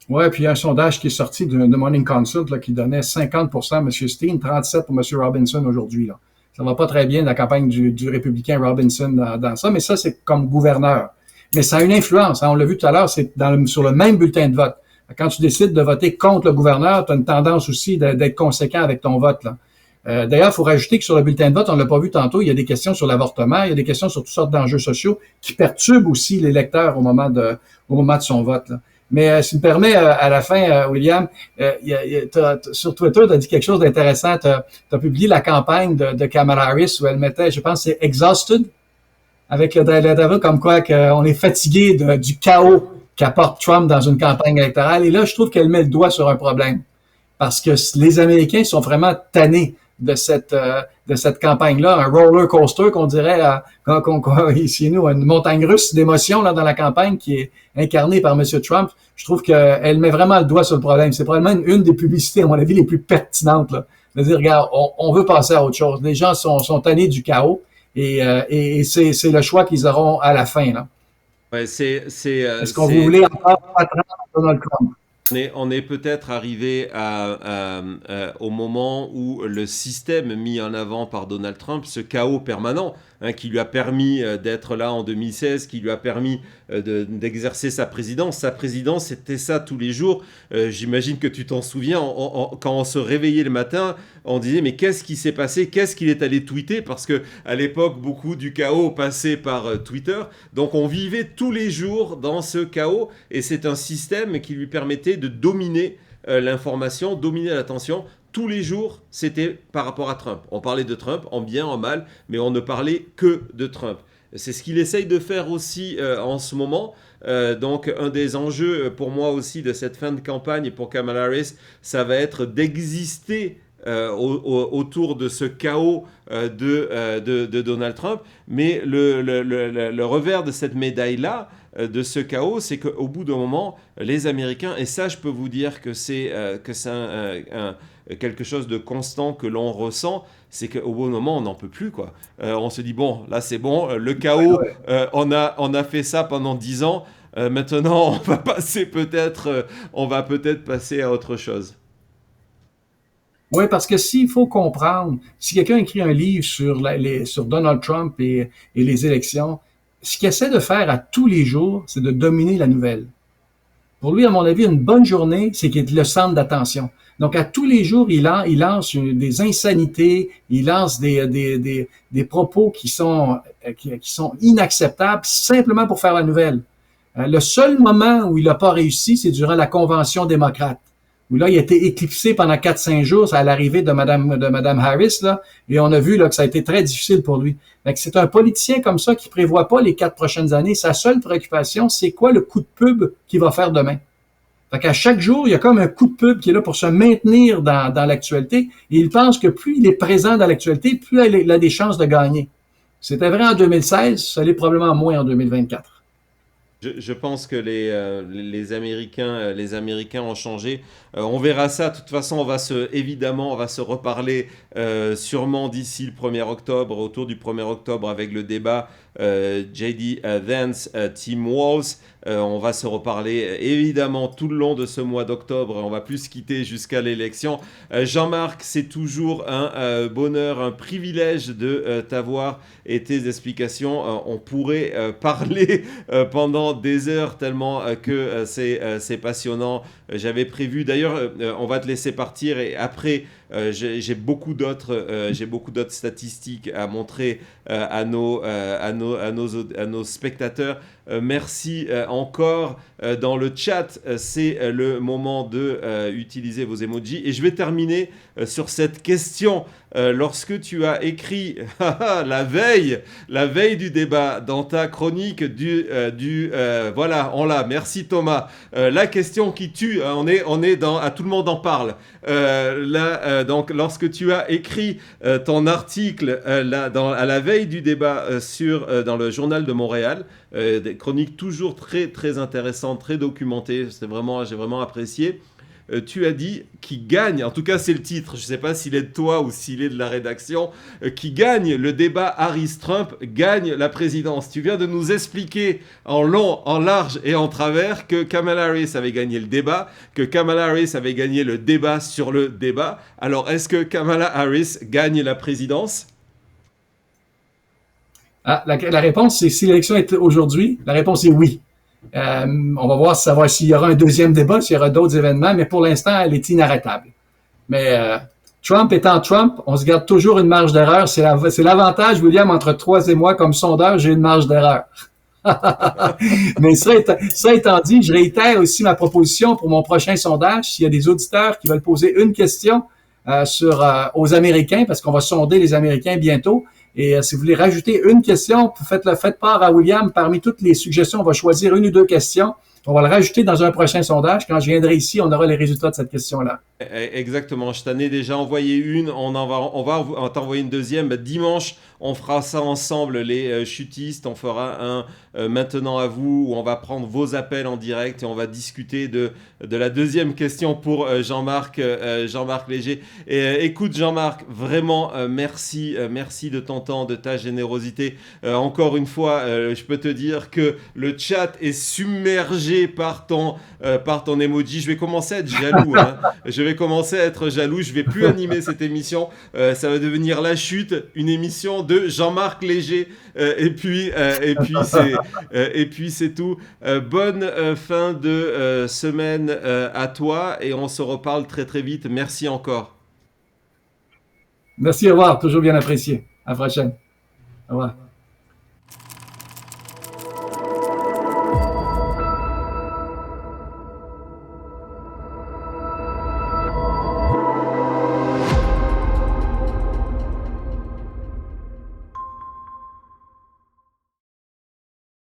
Oui, puis il y a un sondage qui est sorti de Morning Consult là, qui donnait 50% à M. Steen, 37% pour M. Robinson aujourd'hui. Là. Ça va pas très bien la campagne du républicain Robinson dans ça, mais ça, c'est comme gouverneur. Mais ça a une influence. Hein, on l'a vu tout à l'heure, c'est sur le même bulletin de vote. Quand tu décides de voter contre le gouverneur, tu as une tendance aussi d'être conséquent avec ton vote. Là. D'ailleurs, il faut rajouter que sur le bulletin de vote, on l'a pas vu tantôt, il y a des questions sur l'avortement, il y a des questions sur toutes sortes d'enjeux sociaux qui perturbent aussi l'électeur au moment de son vote. Là. Mais si tu me permets, à la fin, William, sur Twitter, tu as dit quelque chose d'intéressant. Tu as publié la campagne de Kamala Harris où elle mettait, je pense, c'est exhausted, avec le comme quoi qu'on est fatigué du chaos qu'apporte Trump dans une campagne électorale. Et là, je trouve qu'elle met le doigt sur un problème. Parce que les Américains sont vraiment tannés de cette campagne-là, un roller coaster qu'on dirait ici nous, une montagne russe d'émotions là dans la campagne qui est incarnée par M. Trump. Je trouve qu'elle met vraiment le doigt sur le problème. C'est probablement une des publicités, à mon avis, les plus pertinentes. Là. De dire, regarde, on veut passer à autre chose. Les gens sont tannés du chaos et c'est le choix qu'ils auront à la fin. Là. Ouais, Est-ce qu'on voulait encore patronner Donald Trump? On est peut-être arrivé au moment où le système mis en avant par Donald Trump, ce chaos permanent, qui lui a permis d'être là en 2016, qui lui a permis d'exercer sa présidence. Sa présidence, c'était ça tous les jours. J'imagine que tu t'en souviens, quand on se réveillait le matin, on disait mais qu'est-ce qui s'est passé? Qu'est-ce qu'il est allé tweeter? Parce qu'à l'époque, beaucoup du chaos passait par Twitter. Donc on vivait tous les jours dans ce chaos et c'est un système qui lui permettait de dominer l'information, dominer l'attention. Tous les jours, c'était par rapport à Trump. On parlait de Trump, en bien, en mal, mais on ne parlait que de Trump. C'est ce qu'il essaye de faire aussi en ce moment. Donc, un des enjeux pour moi aussi de cette fin de campagne pour Kamala Harris, ça va être d'exister autour de ce chaos de Donald Trump. Mais le revers de cette médaille-là, de ce chaos, c'est qu'au bout d'un moment, les Américains, et ça je peux vous dire que c'est quelque chose de constant que l'on ressent, c'est qu'au bout d'un moment, on n'en peut plus, quoi. On se dit, bon, là c'est bon, le chaos, on a fait ça pendant 10 ans, maintenant on va peut-être passer à autre chose. Oui, parce que s'il faut comprendre, si quelqu'un écrit un livre sur Donald Trump et les élections, ce qu'il essaie de faire à tous les jours, c'est de dominer la nouvelle. Pour lui, à mon avis, une bonne journée, c'est qu'il est le centre d'attention. Donc, à tous les jours, il lance des insanités, il lance des propos qui sont inacceptables simplement pour faire la nouvelle. Le seul moment où il n'a pas réussi, c'est durant la convention démocrate, où là, il a été éclipsé pendant 4-5 jours à l'arrivée de Madame Harris, là, et on a vu là, que ça a été très difficile pour lui. Donc, c'est un politicien comme ça qui prévoit pas les 4 prochaines années. Sa seule préoccupation, c'est quoi le coup de pub qu'il va faire demain. Fait qu'à chaque jour, il y a comme un coup de pub qui est là pour se maintenir dans l'actualité, et il pense que plus il est présent dans l'actualité, plus il a des chances de gagner. C'était vrai en 2016, ça l'est probablement moins en 2024. Je pense que les Américains ont changé. On verra ça. De toute façon, on va se reparler sûrement d'ici le 1er octobre, autour du 1er octobre, avec le débat J.D. Vance, Tim Walz. On va se reparler évidemment tout le long de ce mois d'octobre. On va plus se quitter jusqu'à l'élection. Jean-Marc, c'est toujours un bonheur, un privilège de t'avoir et tes explications. On pourrait parler pendant des heures tellement que c'est passionnant. J'avais prévu, d'ailleurs, on va te laisser partir et après, j'ai beaucoup d'autres statistiques à montrer à nos spectateurs. Merci encore. Dans le chat, c'est le moment de utiliser vos emojis. Et je vais terminer sur cette question. Lorsque tu as écrit la veille du débat dans ta chronique voilà, on l'a. Merci Thomas. La question qui tue, on est dans à tout le monde en parle. Donc lorsque tu as écrit ton article à la veille du débat dans le Journal de Montréal, des chroniques toujours très très intéressantes, très documentées, j'ai vraiment apprécié. Tu as dit qui gagne, en tout cas c'est le titre, je ne sais pas s'il est de toi ou s'il est de la rédaction, qui gagne le débat Harris-Trump, gagne la présidence. Tu viens de nous expliquer en long, en large et en travers que Kamala Harris avait gagné le débat, que Kamala Harris avait gagné le débat sur le débat. Alors est-ce que Kamala Harris gagne la présidence ? La réponse, c'est si l'élection est aujourd'hui, la réponse est oui. On va voir s'il y aura un deuxième débat, s'il y aura d'autres événements, mais pour l'instant, elle est inarrêtable. Mais Trump étant Trump, on se garde toujours une marge d'erreur. C'est l'avantage, William, entre toi et moi, comme sondeur, j'ai une marge d'erreur. Mais ça étant dit, je réitère aussi ma proposition pour mon prochain sondage. S'il y a des auditeurs qui veulent poser une question aux Américains, parce qu'on va sonder les Américains bientôt, et si vous voulez rajouter une question, faites part à William. Parmi toutes les suggestions, on va choisir une ou deux questions. On va le rajouter dans un prochain sondage. Quand je viendrai ici, on aura les résultats de cette question-là. Exactement. Je t'en ai déjà envoyé une. On va t'envoyer une deuxième. Dimanche, on fera ça ensemble, les chutistes. On fera un maintenant à vous où on va prendre vos appels en direct et on va discuter de la deuxième question pour Jean-Marc Léger. Et, écoute Jean-Marc, vraiment merci de ton temps, de ta générosité. Encore une fois, je peux te dire que le chat est submergé par ton emoji. Je vais commencer à être jaloux. Je vais commencer à être jaloux. Je vais plus animer cette émission. Ça va devenir La Chute, une émission de Jean-Marc Léger. Et puis c'est tout. Bonne fin de semaine à toi et on se reparle très très vite. Merci encore. Merci, au revoir. Toujours bien apprécié. À la prochaine. Au revoir.